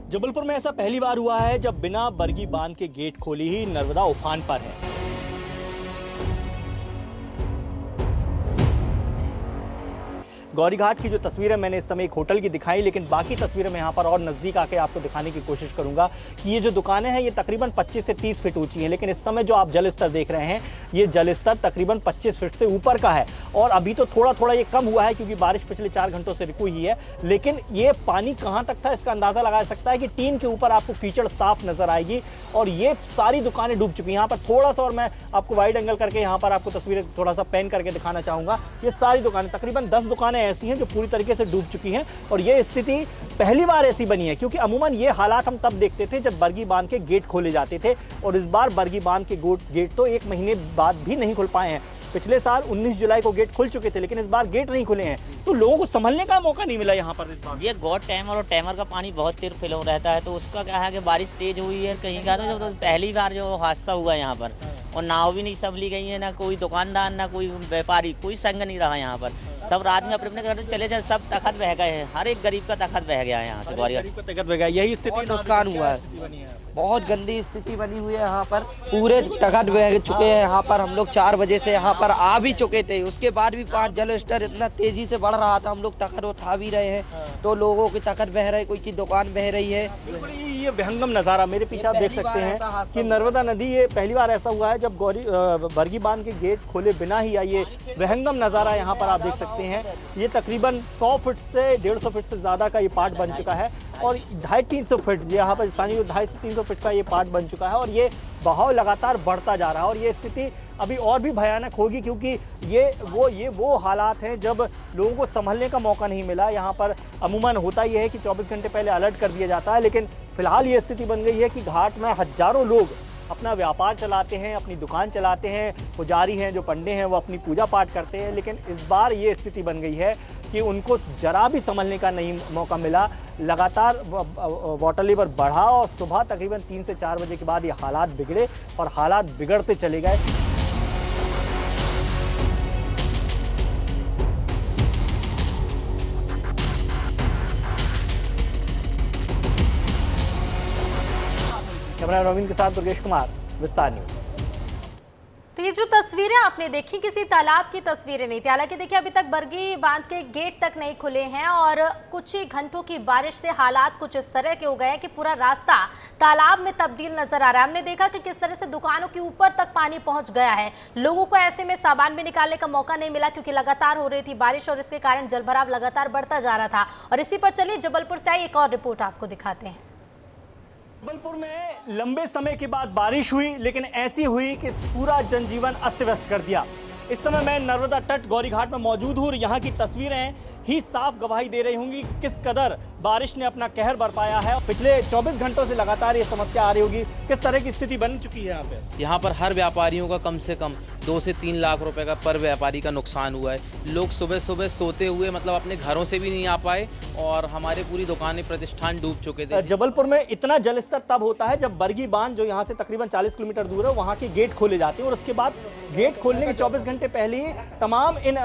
जबलपुर में ऐसा पहली बार हुआ है जब बिना बरगी बांध के गेट खोली ही नर्मदा उफान पर है। गौरीघाट की जो तस्वीरें मैंने इस समय एक होटल की दिखाई, लेकिन बाकी तस्वीरें मैं यहाँ पर और नज़दीक आके आपको दिखाने की कोशिश करूंगा कि ये जो दुकानें हैं ये तकरीबन 25 से 30 फीट ऊंची हैं, लेकिन इस समय जो आप जल स्तर देख रहे हैं ये जल स्तर तकरीबन 25 फीट से ऊपर का है। और अभी तो थोड़ा थोड़ा ये कम हुआ है क्योंकि बारिश पिछले 4 घंटों से रुकी हुई है, लेकिन ये पानी कहाँ तक था इसका अंदाज़ा लगाया सकता है कि टीन के ऊपर आपको कीचड़ साफ नजर आएगी और ये सारी दुकानें डूब चुकी हैं। यहाँ पर थोड़ा सा और मैं आपको वाइड एंगल करके यहाँ पर आपको तस्वीरें थोड़ा सा पैन करके दिखाना चाहूँगा। ये सारी दुकानें, तकरीबन 10 दुकानें ऐसी हैं जो पूरी तरीके से डूब चुकी हैं और ये स्थिति पहली बार ऐसी बनी है, क्योंकि अमूमन ये हालात हम तब देखते थे जब बरगी बांध के गेट खोले जाते थे और इस बार बरगी बांध के गेट तो 1 महीने बाद भी नहीं खुल पाए हैं। पिछले साल 19 जुलाई को गेट खुल चुके थे, लेकिन इस बार गेट नहीं खुले हैं, तो लोगों को संभलने का मौका नहीं मिला यहाँ पर इस बार। ये गॉड टैमर और टैमर का पानी बहुत तेज फ्लो रहता है, तो उसका क्या है कि बारिश तेज हुई है कहीं का, तो पहली बार जो हादसा हुआ यहाँ पर, और नाव भी नहीं संभली गई है, ना कोई दुकानदार ना कोई व्यापारी, कोई संग नहीं रहा यहाँ पर। सब रात में अपने अपने घर चले जाए, सब तखत बह गए हैं, हर एक गरीब का तखत बह गया है यहाँ से। गरीब का तखत बह गया, यही स्थिति नुकसान हुआ है, बहुत गंदी स्थिति बनी हुई है यहाँ पर, पूरे तखत बह चुके हैं। यहाँ पर हम लोग 4 बजे से यहाँ पर आ भी चुके थे, उसके बाद भी जल स्तर इतना तेजी से बढ़ रहा था, हम लोग तखत उठा भी रहे हैं तो लोगों की तखत बह रही, कोई की दुकान बह रही है। ये विहंगम नज़ारा मेरे पीछे आप देख सकते हैं कि नर्मदा नदी, ये पहली बार ऐसा हुआ है जब बरगी बांध के गेट खोले बिना ही आई। ये विहंगम नज़ारा यहाँ पर आप देख सकते हैं। ये तकरीबन 100 फीट से 150 फीट से ज़्यादा का ये पार्ट बन चुका है और 250-300 फीट यहाँ पर स्थानीय 250-300 फीट का ये पार्ट बन चुका है और ये बहाव लगातार बढ़ता जा रहा है और ये स्थिति अभी और भी भयानक होगी, क्योंकि ये वो हालात हैं जब लोगों को संभलने का मौका नहीं मिला। यहाँ पर अमूमन होता ये है कि 24 घंटे पहले अलर्ट कर दिया जाता है, लेकिन फिलहाल ये स्थिति बन गई है कि घाट में हजारों लोग अपना व्यापार चलाते हैं, अपनी दुकान चलाते हैं, पुजारी हैं जो पंडे हैं वो अपनी पूजा पाठ करते हैं, लेकिन इस बार ये स्थिति बन गई है कि उनको जरा भी संभलने का नहीं मौका मिला। लगातार वाटर लेवल बढ़ा और सुबह तकरीबन 3 से 4 बजे के बाद ये हालात बिगड़े और हालात बिगड़ते चले गए। कैमरा रविंद्र के साथ दुर्गेश कुमार, विस्तार न्यूज। तो ये जो तस्वीरें आपने देखी किसी तालाब की तस्वीरें नहीं थी। हालांकि देखिए अभी तक बरगी बांध के गेट तक नहीं खुले हैं और कुछ ही घंटों की बारिश से हालात कुछ इस तरह के हो गए हैं कि पूरा रास्ता तालाब में तब्दील नजर आ रहा है। हमने देखा कि किस तरह से दुकानों के ऊपर तक पानी पहुंच गया है। लोगों को ऐसे में सामान भी निकालने का मौका नहीं मिला क्योंकि लगातार हो रही थी बारिश और इसके कारण जलभराव लगातार बढ़ता जा रहा था। और इसी पर चलिए जबलपुर से आई एक और रिपोर्ट आपको दिखाते हैं। जबलपुर में लंबे समय के बाद बारिश हुई, लेकिन ऐसी हुई कि पूरा जनजीवन अस्त व्यस्त कर दिया। इस समय मैं नर्मदा तट गौरीघाट में मौजूद हूँ और यहाँ की तस्वीरें ही साफ गवाही दे रही होंगी कि किस कदर बारिश ने अपना कहर बरपाया है। पिछले 24 घंटों से लगातार ये समस्या आ रही होगी, किस तरह की स्थिति बन चुकी है यहाँ पे। यहाँ पर हर व्यापारियों का कम से कम 2 से 3 लाख रुपए का पर व्यापारी का नुकसान हुआ है। लोग सुबह सुबह सोते हुए मतलब अपने घरों से भी नहीं आ पाए और हमारे पूरी दुकानें प्रतिष्ठान डूब चुके थे। जबलपुर में इतना जलस्तर तब होता है जब बरगी बांध जो यहाँ से तकरीबन 40 किलोमीटर दूर है वहाँ के गेट खोले जाते हैं और उसके बाद गेट खोलने के 24 घंटे पहले ही तमाम इन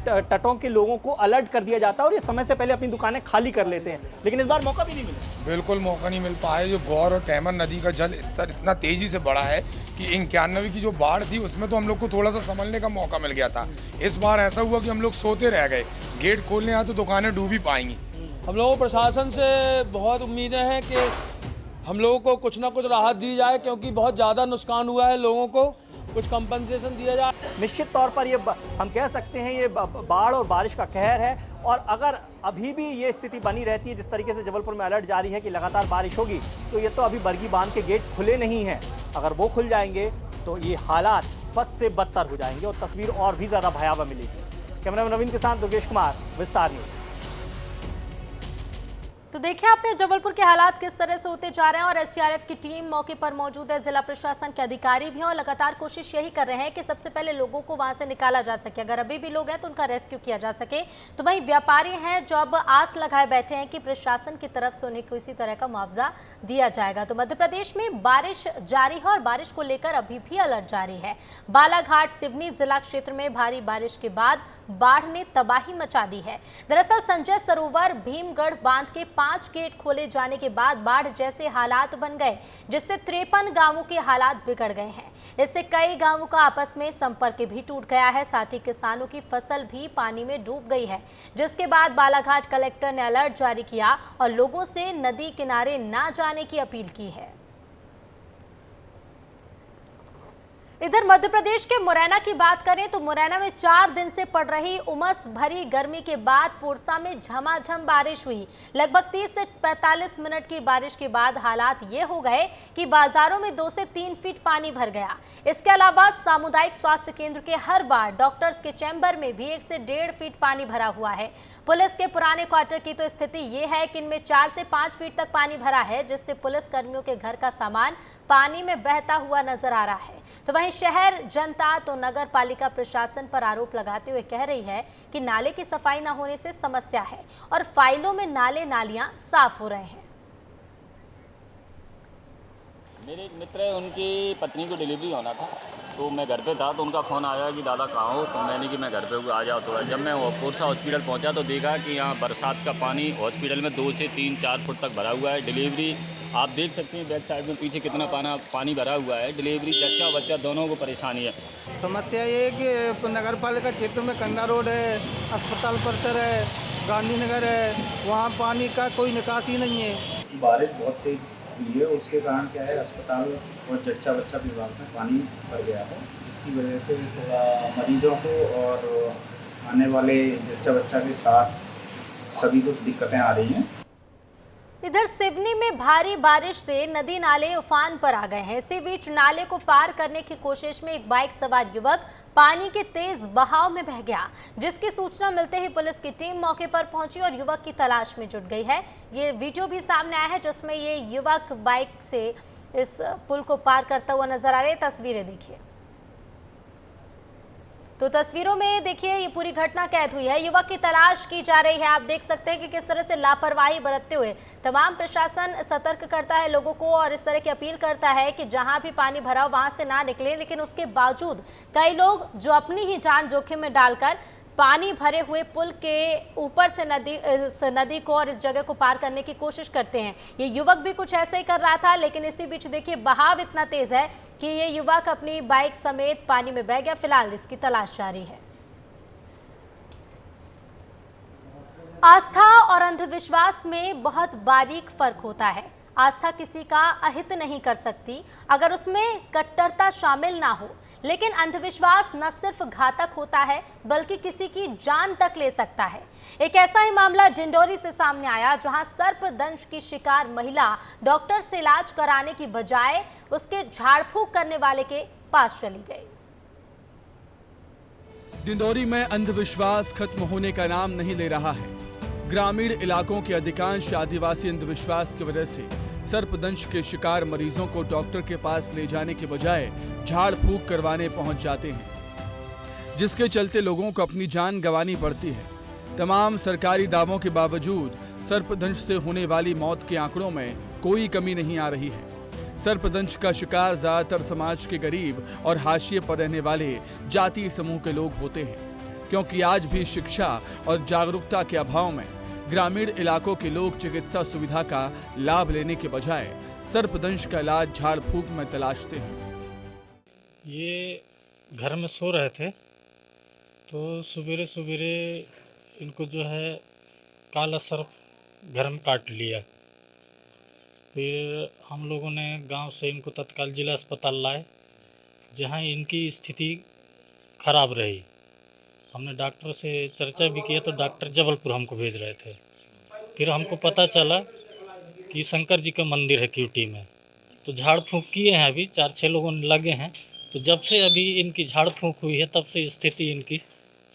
तटों के लोगों को अलर्ट कर दिया जाता है और ये समय से पहले अपनी दुकानें खाली कर लेते हैं, लेकिन इस बार मौका भी नहीं मिला। बिल्कुल मौका नहीं मिल पाया। जो गौर और टैमर नदी का जल इतना तेजी से बढ़ा है कि 91 की जो बाढ़ थी उसमें तो हम लोग को थोड़ा सा संभलने का मौका मिल गया था। इस बार ऐसा हुआ कि हम लोग सोते रह गए, गेट खोलने आए तो दुकानें डूब ही पाएंगी। हम लोगों को प्रशासन से बहुत उम्मीदें हैं कि हम लोगों को कुछ ना कुछ राहत दी जाए, क्योंकि बहुत ज़्यादा नुकसान हुआ है, लोगों को कुछ कंपनसेशन दिया जाए। निश्चित तौर पर ये हम कह सकते हैं ये बाढ़ और बारिश का कहर है और अगर अभी भी ये स्थिति बनी रहती है जिस तरीके से जबलपुर में अलर्ट जारी है कि लगातार बारिश होगी, तो ये तो अभी बरगी बांध के गेट खुले नहीं हैं। अगर वो खुल जाएंगे तो ये हालात बद से बदतर हो जाएंगे और तस्वीर और भी ज्यादा भयावह मिलेगी। कैमरामैन नवीन के साथ दुर्गेश कुमार, विस्तार न्यूज। तो देखिए आपने जबलपुर के हालात किस तरह से होते जा रहे हैं और एसडीआरएफ की टीम मौके पर मौजूद है, जिला प्रशासन के अधिकारी भी हैं और लगातार कोशिश यही कर रहे हैं कि सबसे पहले लोगों को वहां से निकाला जा सके। अगर अभी भी लोग हैं तो उनका रेस्क्यू किया जा सके। तो वहीं व्यापारी हैं जो अब आस लगाए बैठे हैं कि प्रशासन की तरफ से उन्हें किसी तरह का मुआवजा दिया जाएगा। तो मध्य प्रदेश में बारिश जारी है और बारिश को लेकर अभी भी अलर्ट जारी है। बालाघाट सिवनी जिला क्षेत्र में भारी बारिश के बाद बाढ़ ने तबाही मचा दी है। दरअसल संजय सरोवर भीमगढ़ बांध के 5 गेट खोले जाने के बाद बाढ़ जैसे हालात बन गए, जिससे 53 गांवों के हालात बिगड़ गए हैं। इससे कई गांवों का आपस में संपर्क भी टूट गया है, साथ ही किसानों की फसल भी पानी में डूब गई है, जिसके बाद बालाघाट कलेक्टर ने अलर्ट जारी किया और लोगों से नदी किनारे न जाने की अपील की है। इधर मध्य प्रदेश के मुरैना की बात करें तो मुरैना में 4 दिन से पड़ रही उमस भरी गर्मी के बाद पोरसा में झमाझम बारिश हुई। लगभग 30 से 45 मिनट की बारिश के बाद हालात ये हो गए कि बाजारों में 2 से 3 फीट पानी भर गया। इसके अलावा सामुदायिक स्वास्थ्य केंद्र के हर बार डॉक्टर्स के चैम्बर में भी 1 से 1.5 फीट पानी भरा हुआ है। पुलिस के पुराने क्वार्टर की तो स्थिति ये है कि इनमें 4 से 5 फीट तक पानी भरा है, जिससे पुलिस कर्मियों के घर का सामान पानी में बहता हुआ नजर आ रहा है। तो वहीं शहर जनता तो नगर पालिका प्रशासन पर आरोप लगाते हुए कह रही है कि नाले की सफाई न होने से समस्या है और फाइलों में नाले नालियां साफ हो रहे हैं। मेरे एक मित्र है, उनकी पत्नी को डिलीवरी होना था, तो मैं घर पे था तो उनका फ़ोन आया कि दादा कहाँ हो, तो मैंने कि मैं घर पे हूँ, आ जाओ थोड़ा। जब मैं पोरसा हॉस्पिटल पहुँचा तो देखा कि यहाँ बरसात का पानी हॉस्पिटल में 2 से 3-4 फुट तक भरा हुआ है। डिलीवरी आप देख सकते हैं बैक साइड में पीछे कितना पानी भरा हुआ है। डिलीवरी जच्चा बच्चा दोनों को परेशानी है। समस्या ये है कि नगर पालिका क्षेत्र में कंडा रोड है, अस्पताल परिसर है, गांधीनगर है, वहाँ पानी का कोई निकासी नहीं है। बारिश बहुत तेज हुई है, उसके कारण क्या है अस्पताल और जच्चा बच्चा विभाग में पानी भर गया है, जिसकी वजह से थोड़ा मरीजों को और आने वाले जच्चा बच्चा के साथ सभी को दिक्कतें आ रही हैं। इधर सिवनी में भारी बारिश से नदी नाले उफान पर आ गए हैं। इसी बीच नाले को पार करने की कोशिश में एक बाइक सवार युवक पानी के तेज बहाव में बह गया, जिसकी सूचना मिलते ही पुलिस की टीम मौके पर पहुंची और युवक की तलाश में जुट गई है। ये वीडियो भी सामने आया है जिसमें ये युवक बाइक से इस पुल को पार करता हुआ नजर आ रहे हैं। तस्वीरें देखिए। तो तस्वीरों में देखिए ये पूरी घटना कैद हुई है। युवक की तलाश की जा रही है। आप देख सकते हैं कि किस तरह से लापरवाही बरतते हुए तमाम प्रशासन सतर्क करता है लोगों को और इस तरह की अपील करता है कि जहां भी पानी भरा हो वहां से ना निकले, लेकिन उसके बावजूद कई लोग जो अपनी ही जान जोखिम में डालकर पानी भरे हुए पुल के ऊपर से नदी को और इस जगह को पार करने की कोशिश करते हैं। ये युवक भी कुछ ऐसे ही कर रहा था, लेकिन इसी बीच देखिए बहाव इतना तेज है कि ये युवक अपनी बाइक समेत पानी में बह गया। फिलहाल इसकी तलाश जारी है। आस्था और अंधविश्वास में बहुत बारीक फर्क होता है। आस्था किसी का अहित नहीं कर सकती अगर उसमें कट्टरता शामिल ना हो, लेकिन अंधविश्वास न सिर्फ घातक होता है बल्कि किसी की जान तक ले सकता है। एक ऐसा ही मामला डिंडोरी से सामने आया जहां सर्पदंश की शिकार महिला डॉक्टर से इलाज कराने की बजाय उसके झाड़ फूंक करने वाले के पास चली गई। डिंडोरी में अंधविश्वास खत्म होने का नाम नहीं ले रहा है। ग्रामीण इलाकों के अधिकांश आदिवासी अंधविश्वास की वजह से सर्पदंश के शिकार मरीजों को डॉक्टर के पास ले जाने के बजाय झाड़ फूंक करवाने पहुंच जाते हैं, जिसके चलते लोगों को अपनी जान गंवानी पड़ती है। तमाम सरकारी दावों के बावजूद सर्पदंश से होने वाली मौत के आंकड़ों में कोई कमी नहीं आ रही है। सर्पदंश का शिकार ज्यादातर समाज के गरीब और हाशिए पर रहने वाले जातीय समूह के लोग होते हैं, क्योंकि आज भी शिक्षा और जागरूकता के अभाव में ग्रामीण इलाकों के लोग चिकित्सा सुविधा का लाभ लेने के बजाय सर्पदंश का इलाज झाड़ फूंक में तलाशते हैं। ये घर में सो रहे थे तो सवेरे सवेरे इनको जो है काला सर्प घर में काट लिया। फिर हम लोगों ने गांव से इनको तत्काल जिला अस्पताल लाए, जहां इनकी स्थिति खराब रही। हमने डॉक्टर से चर्चा भी किया तो डॉक्टर जबलपुर हमको भेज रहे थे। फिर हमको पता चला कि शंकर जी का मंदिर है क्यूटी में, तो झाड़ फूंक किए हैं। अभी 4-6 लोगों ने लगे हैं, तो जब से अभी इनकी झाड़ फूंक हुई है तब से स्थिति इनकी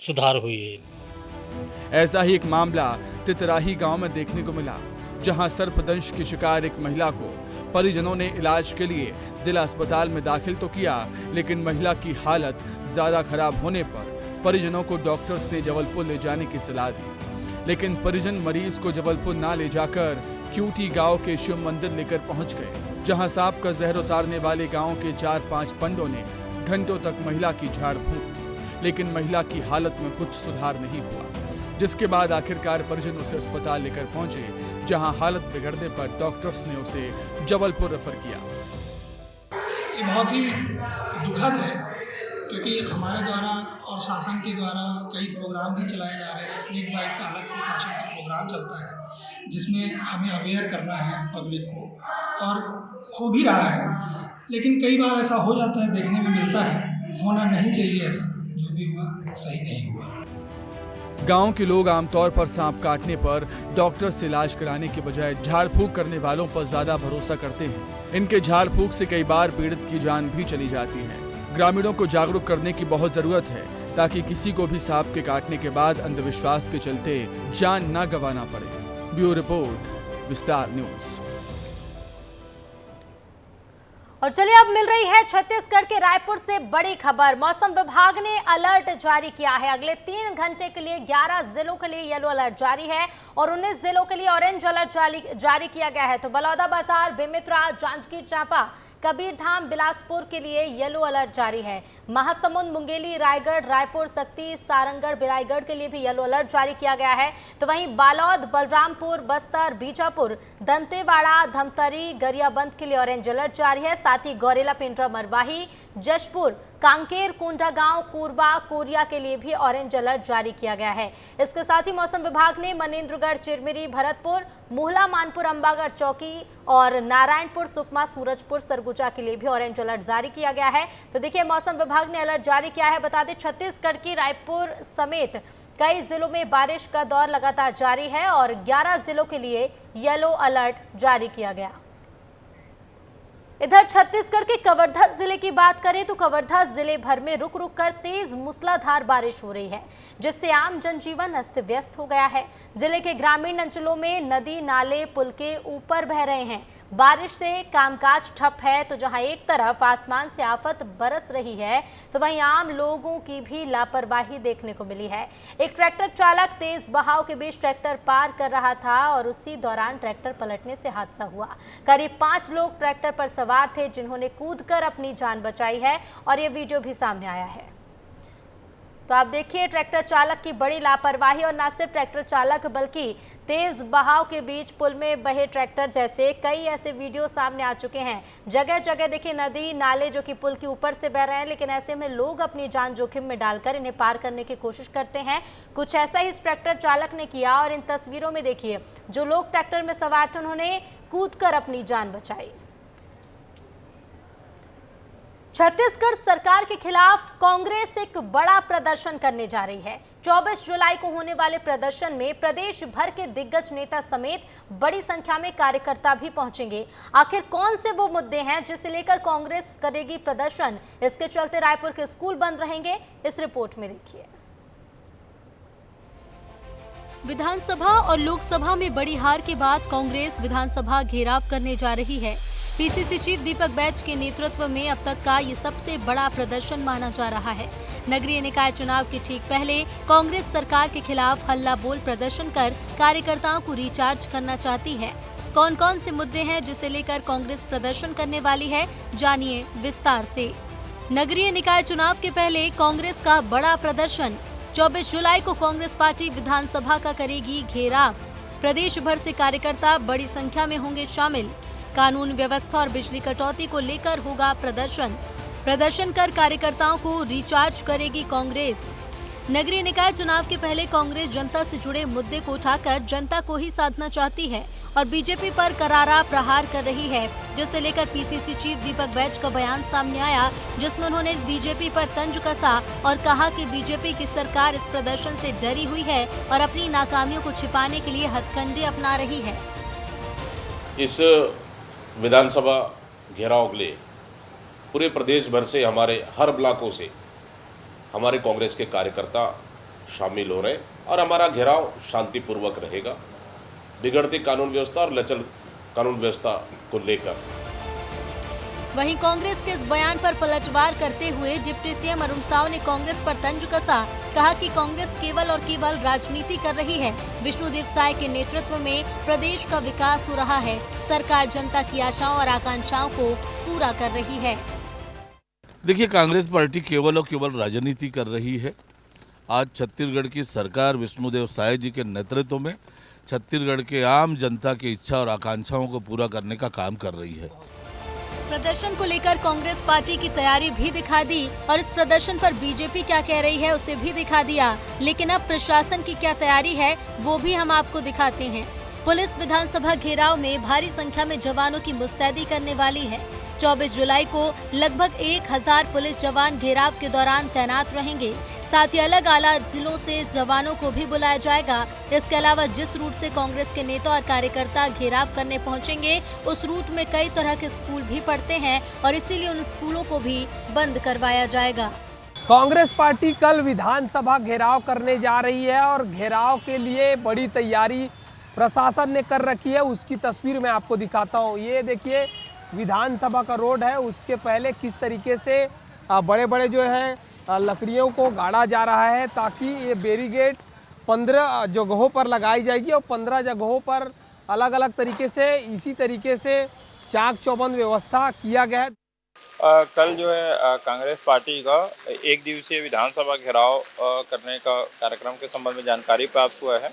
सुधार हुई है। ऐसा ही एक मामला तितराही गांव में देखने को मिला, जहां सर्पदंश की शिकार एक महिला को परिजनों ने इलाज के लिए जिला अस्पताल में दाखिल तो किया, लेकिन महिला की हालत ज्यादा खराब होने पर परिजनों को डॉक्टर्स ने जबलपुर ले जाने की सलाह दी। लेकिन परिजन मरीज को जबलपुर ना ले जाकर क्यूटी गांव के शिव मंदिर लेकर पहुंच गए, जहां सांप का जहर उतारने वाले गांव के 4-5 पंडों ने घंटों तक महिला की झाड़ फूंक की, लेकिन महिला की हालत में कुछ सुधार नहीं हुआ, जिसके बाद आखिरकार परिजन उसे अस्पताल लेकर पहुंचे, जहां हालत बिगड़ने पर डॉक्टर्स ने उसे जबलपुर रेफर किया। ये बहुत ही दुखद है, क्योंकि हमारे द्वारा और शासन के द्वारा कई प्रोग्राम भी चलाए जा रहे हैं। स्नेक बाइट का अलग से शासन का प्रोग्राम चलता है, जिसमें हमें अवेयर करना है पब्लिक को, और हो भी रहा है, लेकिन कई बार ऐसा हो जाता है, देखने में मिलता है। होना नहीं चाहिए ऐसा, जो भी हुआ सही नहीं हुआ। गांव के लोग आमतौर पर सांप काटने पर डॉक्टर से इलाज कराने के बजाय झाड़ फूंक करने वालों पर ज्यादा भरोसा करते हैं। इनके झाड़ फूंक से कई बार पीड़ित की जान भी चली जाती है। ग्रामीणों को जागरूक करने की बहुत जरूरत है, ताकि किसी को भी सांप के काटने के बाद अंधविश्वास के चलते जान न गंवाना पड़े। ब्यूरो रिपोर्ट, विस्तार न्यूज। और चलिए अब मिल रही है छत्तीसगढ़ के रायपुर से बड़ी खबर। मौसम विभाग ने अलर्ट जारी किया है। अगले 3 घंटे के लिए 11 जिलों के लिए येलो अलर्ट जारी है और 19 जिलों के लिए ऑरेंज अलर्ट जारी किया गया है। तो बलौदाबाजार, बेमेतरा, जांजगीर चांपा, कबीरधाम, बिलासपुर के लिए येलो अलर्ट जारी है। महासमुंद, मुंगेली, रायगढ़, रायपुर, सक्ती, सारंगढ़, बिलाईगढ़ के लिए भी येलो अलर्ट जारी किया गया है। तो वहीं बालोद, बलरामपुर, बस्तर, बीजापुर, दंतेवाड़ा, धमतरी, गरियाबंद के लिए ऑरेंज अलर्ट जारी है। साथ ही गौरेला, पेंड्रा, मरवाही, जशपुर, कांकेर, कोंडागांव, कोरबा, कोरिया के लिए भी ऑरेंज अलर्ट जारी किया गया है। इसके साथ ही मौसम विभाग ने मनेन्द्रगढ़, चिरमिरी, भरतपुर, मोहला, मानपुर, अंबागढ़, चौकी और नारायणपुर, सुकमा, सूरजपुर, सरगुजा के लिए भी ऑरेंज अलर्ट जारी किया गया है। तो देखिए, मौसम विभाग ने अलर्ट जारी किया है। बता दें, छत्तीसगढ़ की रायपुर समेत कई जिलों में बारिश का दौर लगातार जारी है और 11 जिलों के लिए येलो अलर्ट जारी किया गया। इधर छत्तीसगढ़ के कवर्धा जिले की बात करें तो कवर्धा जिले भर में रुक रुक कर तेज मूसलाधार बारिश हो रही है, जिससे आम जनजीवन अस्त व्यस्त हो गया है। जिले के ग्रामीण अंचलों में नदी नाले पुल के ऊपर बह रहे हैं। बारिश से कामकाज ठप है, तो जहां एक तरफ आसमान से आफत बरस रही है, तो वहीं आम लोगों की भी लापरवाही देखने को मिली है। एक ट्रैक्टर चालक तेज बहाव के बीच ट्रैक्टर पार कर रहा था और उसी दौरान ट्रैक्टर पलटने से हादसा हुआ। करीब 5 लोग ट्रैक्टर पर सवार थे, जिन्होंने कूदकर अपनी जान बचाई है और ये वीडियो भी सामने आया है। तो आप देखिए, ट्रैक्टर चालक की बड़ी लापरवाही, और न सिर्फ ट्रैक्टर चालक बल्कि तेज बहाव के बीच पुल में बहे ट्रैक्टर जैसे कई ऐसे वीडियो सामने आ चुके हैं। जगह जगह देखिए नदी नाले जो कि पुल के ऊपर से बह रहे हैं, लेकिन ऐसे में लोग अपनी जान जोखिम में डालकर इन्हें पार करने की कोशिश करते हैं। कुछ ऐसा ही इस ट्रैक्टर चालक ने किया और इन तस्वीरों में देखिए, जो लोग ट्रैक्टर में सवार थे उन्होंने कूदकर अपनी जान बचाई। छत्तीसगढ़ सरकार के खिलाफ कांग्रेस एक बड़ा प्रदर्शन करने जा रही है। 24 जुलाई को होने वाले प्रदर्शन में प्रदेश भर के दिग्गज नेता समेत बड़ी संख्या में कार्यकर्ता भी पहुंचेंगे। आखिर कौन से वो मुद्दे हैं जिसे लेकर कांग्रेस करेगी प्रदर्शन? इसके चलते रायपुर के स्कूल बंद रहेंगे, इस रिपोर्ट में देखिए। विधानसभा और लोकसभा में बड़ी हार के बाद कांग्रेस विधानसभा घेराव करने जा रही है। पीसीसी चीफ दीपक बैज के नेतृत्व में अब तक का ये सबसे बड़ा प्रदर्शन माना जा रहा है। नगरीय निकाय चुनाव के ठीक पहले कांग्रेस सरकार के खिलाफ हल्ला बोल प्रदर्शन कर कार्यकर्ताओं को रिचार्ज करना चाहती है। कौन कौन से मुद्दे हैं जिसे लेकर कांग्रेस प्रदर्शन करने वाली है, जानिए विस्तार से। नगरीय निकाय चुनाव के पहले कांग्रेस का बड़ा प्रदर्शन। 24 जुलाई को कांग्रेस पार्टी विधानसभा का करेगी घेराव। प्रदेश भर से कार्यकर्ता बड़ी संख्या में होंगे शामिल। कानून व्यवस्था और बिजली कटौती को लेकर होगा प्रदर्शन कर कार्यकर्ताओं को रिचार्ज करेगी कांग्रेस। नगरीय निकाय चुनाव के पहले कांग्रेस जनता से जुड़े मुद्दे को उठाकर जनता को ही साधना चाहती है और बीजेपी पर करारा प्रहार कर रही है, जिसे लेकर पीसीसी चीफ दीपक बैज का बयान सामने आया, जिसमें उन्होंने बीजेपी पर तंज कसा और कहा कि बीजेपी की सरकार इस प्रदर्शन से डरी हुई है और अपनी नाकामियों को छिपाने के लिए हथकंडे अपना रही है। इस विधानसभा घेराव के लिए पूरे प्रदेश भर से, हमारे हर ब्लॉकों से हमारे कांग्रेस के कार्यकर्ता शामिल हो रहे हैं और हमारा घेराव शांतिपूर्वक रहेगा, बिगड़ती कानून व्यवस्था और लचर कानून व्यवस्था को लेकर। वहीं कांग्रेस के इस बयान पर पलटवार करते हुए डिप्टी सीएम अरुण साव ने कांग्रेस पर तंज कसा। कहा कि कांग्रेस केवल और केवल राजनीति कर रही है। विष्णुदेव साय के नेतृत्व में प्रदेश का विकास हो रहा है। सरकार जनता की आशाओं और आकांक्षाओं को पूरा कर रही है। देखिए, कांग्रेस पार्टी केवल और केवल राजनीति कर रही है। आज छत्तीसगढ़ की सरकार विष्णुदेव साय जी के नेतृत्व में छत्तीसगढ़ के आम जनता की इच्छा और आकांक्षाओं को पूरा करने का काम कर रही है। प्रदर्शन को लेकर कांग्रेस पार्टी की तैयारी भी दिखा दी और इस प्रदर्शन पर बीजेपी क्या कह रही है उसे भी दिखा दिया। लेकिन अब प्रशासन की क्या तैयारी है वो भी हम आपको दिखाते हैं। पुलिस विधानसभा घेराव में भारी संख्या में जवानों की मुस्तैदी करने वाली है। 24 जुलाई को लगभग 1000 पुलिस जवान घेराव के दौरान तैनात रहेंगे। साथ ही अलग अलग जिलों से जवानों को भी बुलाया जाएगा। इसके अलावा जिस रूट से कांग्रेस के नेता और कार्यकर्ता घेराव करने पहुंचेंगे, उस रूट में कई तरह के स्कूल भी पढ़ते हैं और इसीलिए उन स्कूलों को भी बंद करवाया जाएगा। कांग्रेस पार्टी कल विधानसभा घेराव करने जा रही है और घेराव के लिए बड़ी तैयारी प्रशासन ने कर रखी है। उसकी तस्वीर मैं आपको दिखाता हूँ। ये देखिए विधानसभा का रोड है, उसके पहले किस तरीके से बड़े बड़े जो है लकड़ियों को गाड़ा जा रहा है ताकि ये बैरिकेड 15 जगहों पर लगाई जाएगी और 15 जगहों पर अलग अलग तरीके से इसी तरीके से चाक चौबंद व्यवस्था किया गया है। कल जो है कांग्रेस पार्टी का एक दिवसीय विधानसभा घेराव करने का कार्यक्रम के संबंध में जानकारी प्राप्त हुआ है।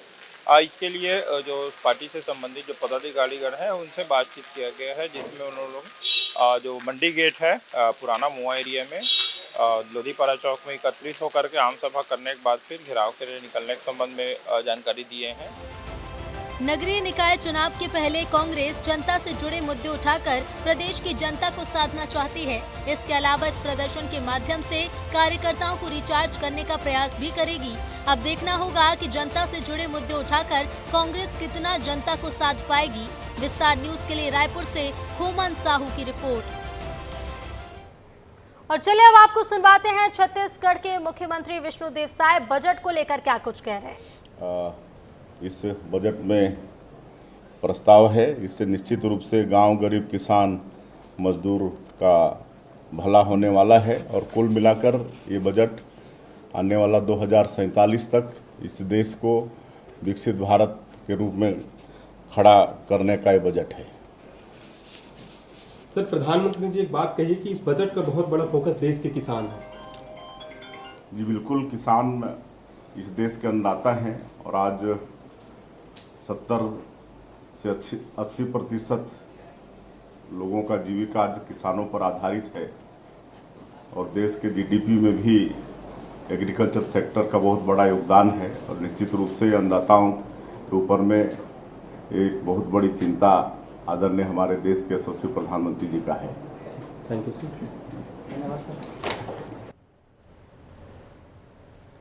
इसके लिए जो पार्टी से संबंधित जो पदाधिकारीगण हैं उनसे बातचीत किया गया है, जिसमें उन्होंने लोग जो मंडी गेट है पुराना मुआ एरिया में लोधीपारा चौक में एकत्रित होकर के आम सभा करने के बाद फिर घेराव के लिए निकलने के संबंध में जानकारी दिए हैं। नगरीय निकाय चुनाव के पहले कांग्रेस जनता से जुड़े मुद्दे उठाकर प्रदेश की जनता को साधना चाहती है। इसके अलावा इस प्रदर्शन के माध्यम से कार्यकर्ताओं को रिचार्ज करने का प्रयास भी करेगी। अब देखना होगा कि जनता से जुड़े मुद्दे उठाकर कांग्रेस कितना जनता को साध पाएगी। विस्तार न्यूज के लिए रायपुर से खोमन साहू की रिपोर्ट। और चलिए अब आपको सुनवाते हैं छत्तीसगढ़ के मुख्यमंत्री विष्णुदेव साय बजट को लेकर क्या कुछ कह रहे हैं। इस बजट में प्रस्ताव है, इससे निश्चित रूप से गांव, गरीब, किसान, मजदूर का भला होने वाला है और कुल मिलाकर ये बजट आने वाला 2047 तक इस देश को विकसित भारत के रूप में खड़ा करने का ये बजट है। सर, प्रधानमंत्री जी एक बात कही कि इस बजट का बहुत बड़ा फोकस देश के किसान है। जी बिल्कुल, किसान इस देश के अन्नदाता हैं और आज 70 से 80% लोगों का जीविका आज किसानों पर आधारित है और देश के जीडीपी में भी एग्रीकल्चर सेक्टर का बहुत बड़ा योगदान है और निश्चित रूप से अन्नदाताओं के ऊपर में एक बहुत बड़ी चिंता आदरणीय हमारे देश के यशस्वी प्रधानमंत्री जी का है। Thank you sir.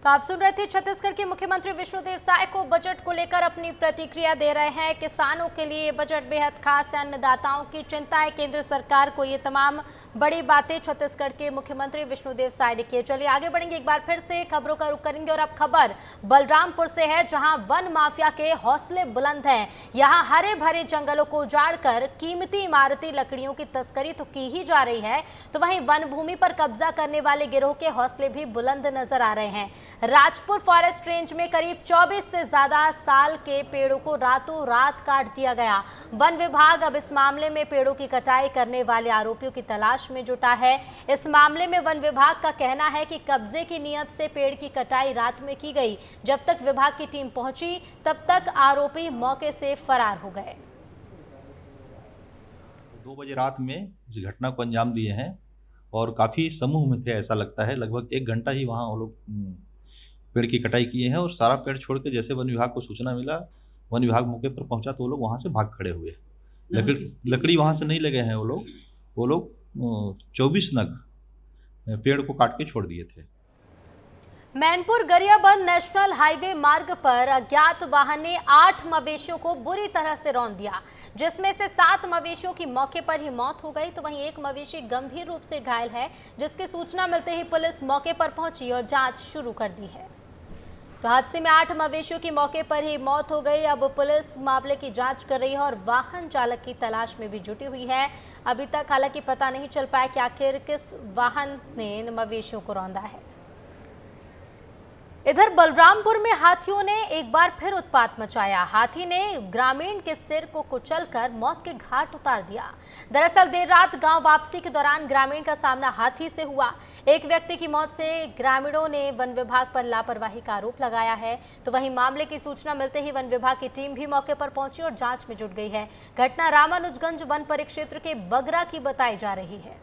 तो आप सुन रहे थे छत्तीसगढ़ के मुख्यमंत्री विष्णुदेव साय को बजट को लेकर अपनी प्रतिक्रिया दे रहे हैं। किसानों के लिए ये बजट बेहद खास है, अन्नदाताओं की चिंता है केंद्र सरकार को। ये तमाम बड़ी बातें छत्तीसगढ़ के मुख्यमंत्री विष्णुदेव साय ने की। चलिए आगे बढ़ेंगे, एक बार फिर से खबरों का रुख करेंगे और अब खबर बलरामपुर से है, जहां वन माफिया के हौसले बुलंद हैं। यहां हरे भरे जंगलों को उजाड़कर कीमती इमारती लकड़ियों की तस्करी तो की ही जा रही है, तो वहीं वन भूमि पर कब्जा करने वाले गिरोह के हौसले भी बुलंद नजर आ रहे हैं। राजपुर फॉरेस्ट रेंज में करीब 24 से ज्यादा साल के पेड़ों को रातों रात काट दिया गया। वन विभाग अब इस मामले में पेड़ों की कटाई करने वाले आरोपियों की तलाश में जुटा है। इस मामले में वन विभाग का कहना है कि कब्जे की नियत से पेड़ की कटाई रात में की गई। जब तक विभाग की टीम पहुंची तब तक आरोपी मौके से फरार हो गए। 2 बजे रात में इस घटना को अंजाम दिए हैं और काफी समूह में थे, ऐसा लगता है। लगभग 1 घंटा ही वहाँ वो लोग पेड़ की कटाई किए हैं और सारा पेड़ छोड़ के जैसे वन विभाग को सूचना मिला, वन विभाग मौके पर पहुंचा तो वो लोग वहां से भाग खड़े हुए। लकड़ी वहां से नहीं लगे हैं वो लोग 24 नग पेड़ को काट के छोड़ दिए थे। मैनपुर गरियाबंद नेशनल हाईवे मार्ग पर अज्ञात वाहन ने 8 मवेशियों को बुरी तरह से रौंद दिया, जिसमें से 7 मवेशियों की मौके पर ही मौत हो गई, तो वहीं एक मवेशी गंभीर रूप से घायल है, जिसकी सूचना मिलते ही पुलिस मौके पर पहुंची और जांच शुरू कर दी है। तो हादसे में 8 मवेशियों की मौके पर ही मौत हो गई। अब पुलिस मामले की जांच कर रही है और वाहन चालक की तलाश में भी जुटी हुई है। अभी तक हालांकि पता नहीं चल पाया कि आखिर किस वाहन ने इन मवेशियों को रौंदा है। इधर बलरामपुर में हाथियों ने एक बार फिर उत्पात मचाया। हाथी ने ग्रामीण के सिर को कुचलकर मौत के घाट उतार दिया। दरअसल देर रात गांव वापसी के दौरान ग्रामीण का सामना हाथी से हुआ। एक व्यक्ति की मौत से ग्रामीणों ने वन विभाग पर लापरवाही का आरोप लगाया है। तो वहीं मामले की सूचना मिलते ही वन विभाग की टीम भी मौके पर पहुंची और जांच में जुट गई है। घटना रामानुजगंज वन परिक्षेत्र के बगरा की बताई जा रही है।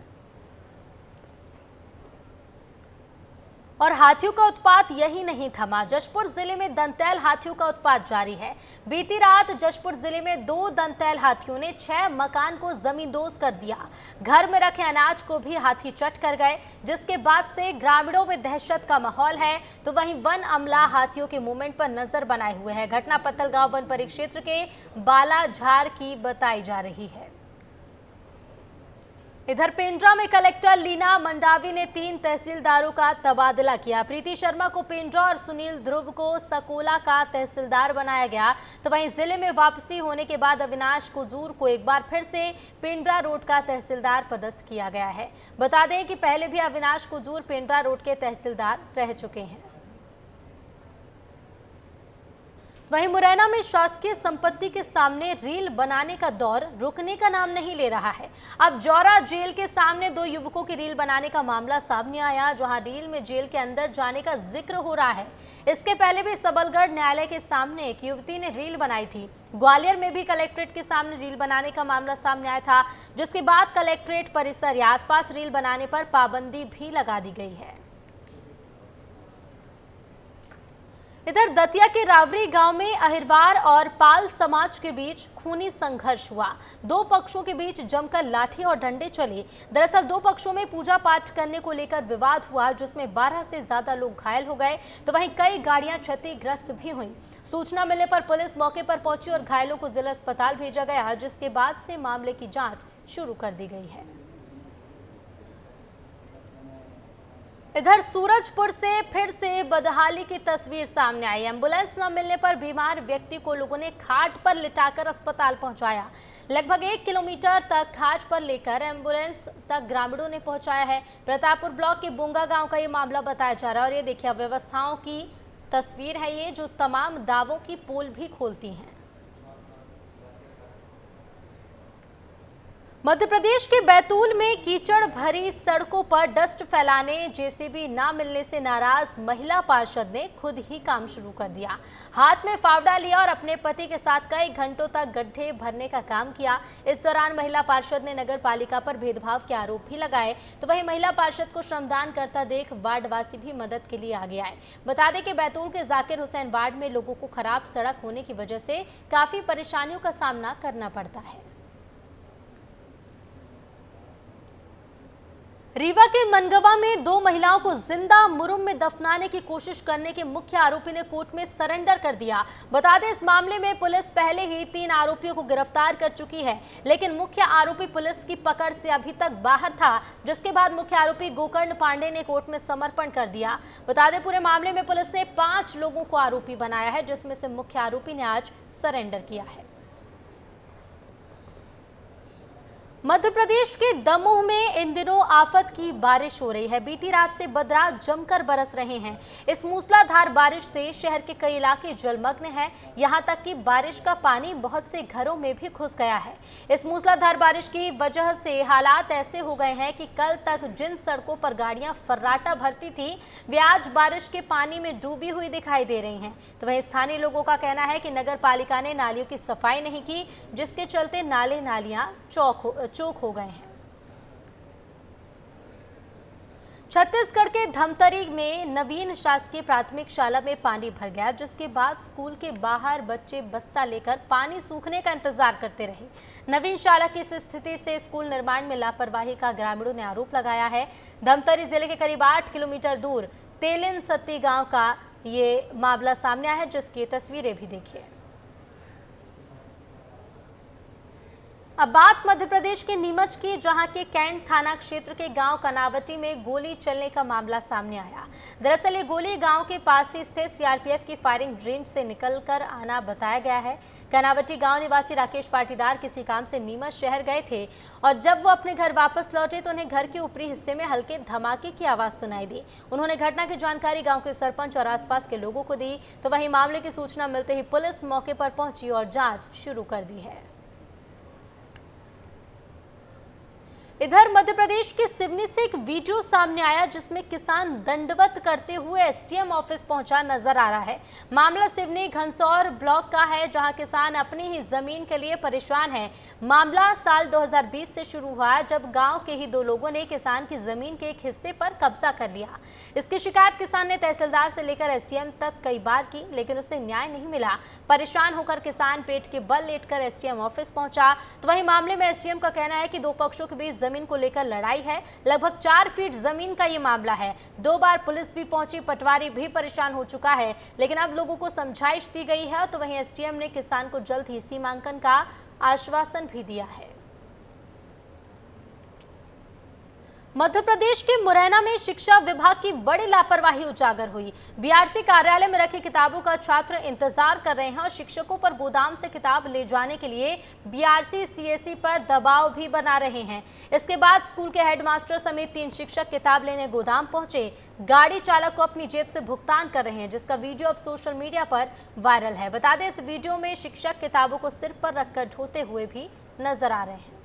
और हाथियों का उत्पात यही नहीं थमा। जशपुर जिले में दंतैल हाथियों का उत्पात जारी है। बीती रात जशपुर जिले में 2 दंतैल हाथियों ने 6 मकान को जमींदोज कर दिया। घर में रखे अनाज को भी हाथी चट कर गए, जिसके बाद से ग्रामीणों में दहशत का माहौल है। तो वहीं वन अमला हाथियों के मूवमेंट पर नजर बनाए हुए है। घटना पत्तलगांव वन परिक्षेत्र के बालाझार की बताई जा रही है। इधर पेंड्रा में कलेक्टर लीना मंडावी ने 3 तहसीलदारों का तबादला किया। प्रीति शर्मा को पेंड्रा और सुनील ध्रुव को सकोला का तहसीलदार बनाया गया। तो वहीं जिले में वापसी होने के बाद अविनाश कुजूर को एक बार फिर से पेंड्रा रोड का तहसीलदार पदस्थ किया गया है। बता दें कि पहले भी अविनाश कुजूर पेंड्रा रोड के तहसीलदार रह चुके हैं। वहीं मुरैना में शासकीय संपत्ति के सामने रील बनाने का दौर रुकने का नाम नहीं ले रहा है। अब जौरा जेल के सामने 2 युवकों की रील बनाने का मामला सामने आया, जहां रील में जेल के अंदर जाने का जिक्र हो रहा है। इसके पहले भी सबलगढ़ न्यायालय के सामने एक युवती ने रील बनाई थी। ग्वालियर में भी कलेक्ट्रेट के सामने रील बनाने का मामला सामने आया था, जिसके बाद कलेक्ट्रेट परिसर या आसपास रील बनाने पर पाबंदी भी लगा दी गई है। इधर दतिया के रावरी गांव में अहिरवार और पाल समाज के बीच खूनी संघर्ष हुआ। 2 पक्षों के बीच जमकर लाठी और डंडे चले। दरअसल 2 पक्षों में पूजा पाठ करने को लेकर विवाद हुआ, जिसमें 12 से ज्यादा लोग घायल हो गए। तो वहीं कई गाड़ियां क्षतिग्रस्त भी हुईं। सूचना मिलने पर पुलिस मौके पर पहुंची और घायलों को जिला अस्पताल भेजा गया, जिसके बाद से मामले की जाँच शुरू कर दी गई है। इधर सूरजपुर से फिर से बदहाली की तस्वीर सामने आई। एम्बुलेंस न मिलने पर बीमार व्यक्ति को लोगों ने खाट पर लिटाकर अस्पताल पहुंचाया। लगभग 1 किलोमीटर तक खाट पर लेकर एम्बुलेंस तक ग्रामीणों ने पहुंचाया है। प्रतापपुर ब्लॉक के बुंगा गांव का ये मामला बताया जा रहा है। और ये देखिए व्यवस्थाओं की तस्वीर है ये, जो तमाम दावों की पोल भी खोलती हैं। मध्य प्रदेश के बैतूल में कीचड़ भरी सड़कों पर डस्ट फैलाने जेसीबी ना मिलने से नाराज महिला पार्षद ने खुद ही काम शुरू कर दिया। हाथ में फावड़ा लिया और अपने पति के साथ कई घंटों तक गड्ढे भरने का काम किया। इस दौरान महिला पार्षद ने नगर पालिका पर भेदभाव के आरोप भी लगाए। तो वहीं महिला पार्षद को श्रमदान करता देख वार्डवासी भी मदद के लिए आगे आए। बता दें कि बैतूल के जाकिर हुसैन वार्ड में लोगों को खराब सड़क होने की वजह से काफी परेशानियों का सामना करना पड़ता है। रीवा के मनगवा में 2 महिलाओं को जिंदा मुरुम में दफनाने की कोशिश करने के मुख्य आरोपी ने कोर्ट में सरेंडर कर दिया। बता दें इस मामले में पुलिस पहले ही 3 आरोपियों को गिरफ्तार कर चुकी है, लेकिन मुख्य आरोपी पुलिस की पकड़ से अभी तक बाहर था, जिसके बाद मुख्य आरोपी गोकर्ण पांडे ने कोर्ट में समर्पण कर दिया। बता दें पूरे मामले में पुलिस ने 5 लोगों को आरोपी बनाया है, जिसमें से मुख्य आरोपी ने आज सरेंडर किया है। मध्य प्रदेश के दमोह में इन दिनों आफत की बारिश हो रही है। बीती रात से बदरात जमकर बरस रहे हैं। इस मूसलाधार बारिश से शहर के कई इलाके जलमग्न हैं। यहां तक कि बारिश का पानी बहुत से घरों में भी घुस गया है। इस मूसलाधार बारिश की वजह से हालात ऐसे हो गए हैं कि कल तक जिन सड़कों पर गाड़ियां फर्राटा भरती थी, वे आज बारिश के पानी में डूबी हुई दिखाई दे रही हैं। तो वहीं स्थानीय लोगों का कहना है कि नगर पालिका ने नालियों की सफाई नहीं की, जिसके चलते नाले नालियां चौक हो गए हैं। छत्तीसगढ़ के धमतरी में नवीन शासकीय प्राथमिक शाला में पानी भर गया, जिसके बाद स्कूल के बाहर बच्चे बस्ता लेकर पानी सूखने का इंतजार करते रहे। नवीन शाला की इस स्थिति से स्कूल निर्माण में लापरवाही का ग्रामीणों ने आरोप लगाया है। धमतरी जिले के करीब 8 किलोमीटर दूर तेलिन सत्ती गांव का ये मामला सामने आया है, जिसकी तस्वीरें भी देखिए। अब बात मध्य प्रदेश के नीमच की, जहां के कैंट थाना क्षेत्र के गांव कनावटी में गोली चलने का मामला सामने आया। दरअसल ये गोली गांव के पास ही स्थित सीआरपीएफ की फायरिंग रेंज से निकलकर आना बताया गया है। कनावटी गांव निवासी राकेश पाटीदार किसी काम से नीमच शहर गए थे और जब वो अपने घर वापस लौटे तो उन्हें घर के ऊपरी हिस्से में हल्के धमाके की आवाज सुनाई दी। उन्होंने घटना की जानकारी गाँव के सरपंच और आसपास के लोगों को दी, तो वहीं मामले की सूचना मिलते ही पुलिस मौके पर पहुंची और जाँच शुरू कर दी है। इधर मध्य प्रदेश के सिवनी से एक वीडियो सामने आया, जिसमें किसान दंडवत करते हुए एसडीएम ऑफिस पहुंचा नजर आ रहा है। मामला सिवनी घनसौर ब्लॉक का है, जहां किसान अपनी ही जमीन के लिए परेशान है। मामला साल 2020 से शुरू हुआ, जब गांव के ही दो लोगों ने किसान की जमीन के एक हिस्से पर कब्जा कर लिया। इसकी शिकायत किसान ने तहसीलदार से लेकर एसडीएम तक कई बार की, लेकिन उसे न्याय नहीं मिला। परेशान होकर किसान पेट के बल लेटकर एसडीएम ऑफिस पहुंचा। तो वहीं मामले में एसडीएम का कहना है कि दो पक्षों के बीच जमीन को लेकर लड़ाई है। लगभग 4 फीट जमीन का ये मामला है। 2 बार पुलिस भी पहुंची, पटवारी भी परेशान हो चुका है, लेकिन अब लोगों को समझाइश दी गई है। तो वहीं एसडीएम ने किसान को जल्द ही सीमांकन का आश्वासन भी दिया है। मध्य प्रदेश के मुरैना में शिक्षा विभाग की बड़ी लापरवाही उजागर हुई। बीआरसी कार्यालय में रखी किताबों का छात्र इंतजार कर रहे हैं और शिक्षकों पर गोदाम से किताब ले जाने के लिए बीआरसी सीएसई पर दबाव भी बना रहे हैं। इसके बाद स्कूल के हेडमास्टर समेत 3 शिक्षक किताब लेने गोदाम पहुंचे। गाड़ी चालक को अपनी जेब से भुगतान कर रहे हैं, जिसका वीडियो अब सोशल मीडिया पर वायरल है। बता दें, इस वीडियो में शिक्षक किताबों को सिर पर रखकर ढोते हुए भी नजर आ रहे हैं।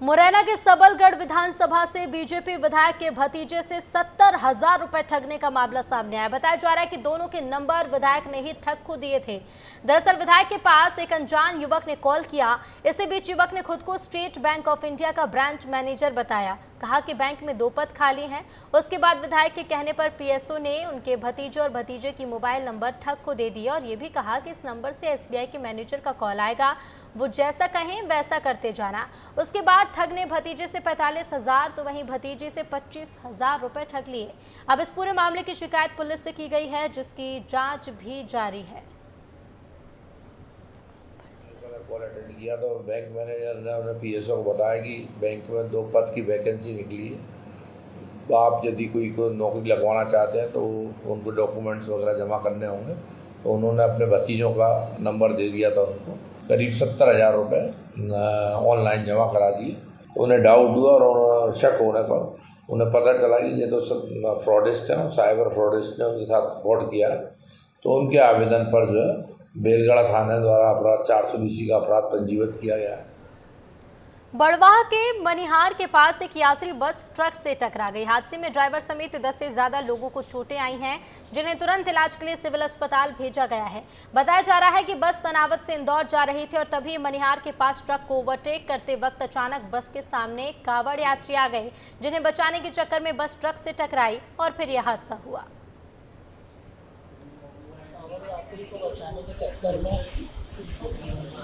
मुरैना के सबलगढ़ विधानसभा से बीजेपी विधायक के भतीजे से 70,000 रुपए ठगने का मामला सामने आया। बताया जा रहा है कि दोनों के नंबर विधायक ने ही ठग को दिए थे। दरअसल विधायक के पास एक अनजान युवक ने कॉल किया। इसी बीच युवक ने खुद को स्टेट बैंक ऑफ इंडिया का ब्रांच मैनेजर बताया। कहा कि बैंक में 2 पद खाली हैं। उसके बाद विधायक के कहने पर पीएसओ ने उनके भतीजे और भतीजे की मोबाइल नंबर ठग को दे दिया और ये भी कहा कि इस नंबर से एसबीआई के मैनेजर का कॉल आएगा, वो जैसा कहें वैसा करते जाना। उसके बाद ठग ने भतीजे से 45,000 तो वहीं भतीजे से 25,000 रुपए ठग लिए। अब इस पूरे मामले की शिकायत पुलिस से की गई है, जिसकी जांच भी जारी है। कॉल अटेंड किया तो बैंक मैनेजर ने उन्हें पीएसओ को बताया कि बैंक में 2 पद की वैकेंसी निकली है, आप यदि कोई को नौकरी लगवाना चाहते हैं तो उनको डॉक्यूमेंट्स वगैरह जमा करने होंगे। तो उन्होंने अपने भतीजों का नंबर दे दिया था उनको। करीब 70,000 रुपये ऑनलाइन जमा करा दिए। उन्हें डाउट हुआ और शक होने पर उन्हें पता चला कि ये तो सब फ्रॉडिस्ट हैं, साइबर फ्रॉडिस्ट ने उनके साथ फ्रॉड किया है। तो उनके आवेदन पर जो है बेलगढ़ थाने द्वारा अपराध 420 का अपराध पंजीबद्ध किया गया है। बड़वाह के मनिहार के पास एक यात्री बस ट्रक से टकरा गई। हादसे में ड्राइवर समेत 10 से ज्यादा लोगों को चोटें आई हैं, जिन्हें तुरंत इलाज के लिए सिविल अस्पताल भेजा गया है। बताया जा रहा है कि बस सनावत से इंदौर जा रही थी और तभी मनिहार के पास ट्रक को ओवरटेक करते वक्त अचानक बस के सामने कावड़ यात्री आ गए, जिन्हें बचाने के चक्कर में बस ट्रक से टकराई और फिर यह हादसा हुआ। यात्री को बचाने के चक्कर में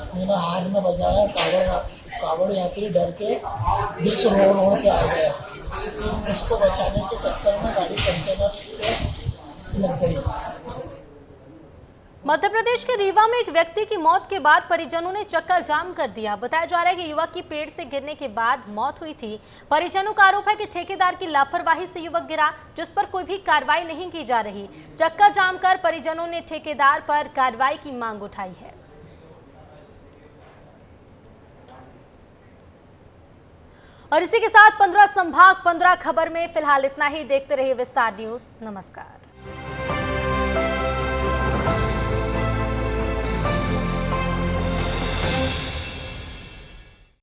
मैंने हाथ में बजाया, कावड़ यात्री डर के बीच रोड पे आ गया। उसको बचाने के चक्कर में गाड़ी कंटेनर से लग गई। मध्य प्रदेश के रीवा में एक व्यक्ति की मौत के बाद परिजनों ने चक्का जाम कर दिया। बताया जा रहा है कि युवक की पेड़ से गिरने के बाद मौत हुई थी। परिजनों का आरोप है कि ठेकेदार की लापरवाही से युवक गिरा, जिस पर कोई भी कार्रवाई नहीं की जा रही। चक्का जाम कर परिजनों ने ठेकेदार पर कार्रवाई की मांग उठाई है। और इसी के साथ 15 संभाग 15 खबर में फिलहाल इतना ही। देखते रहिए विस्तार न्यूज। नमस्कार।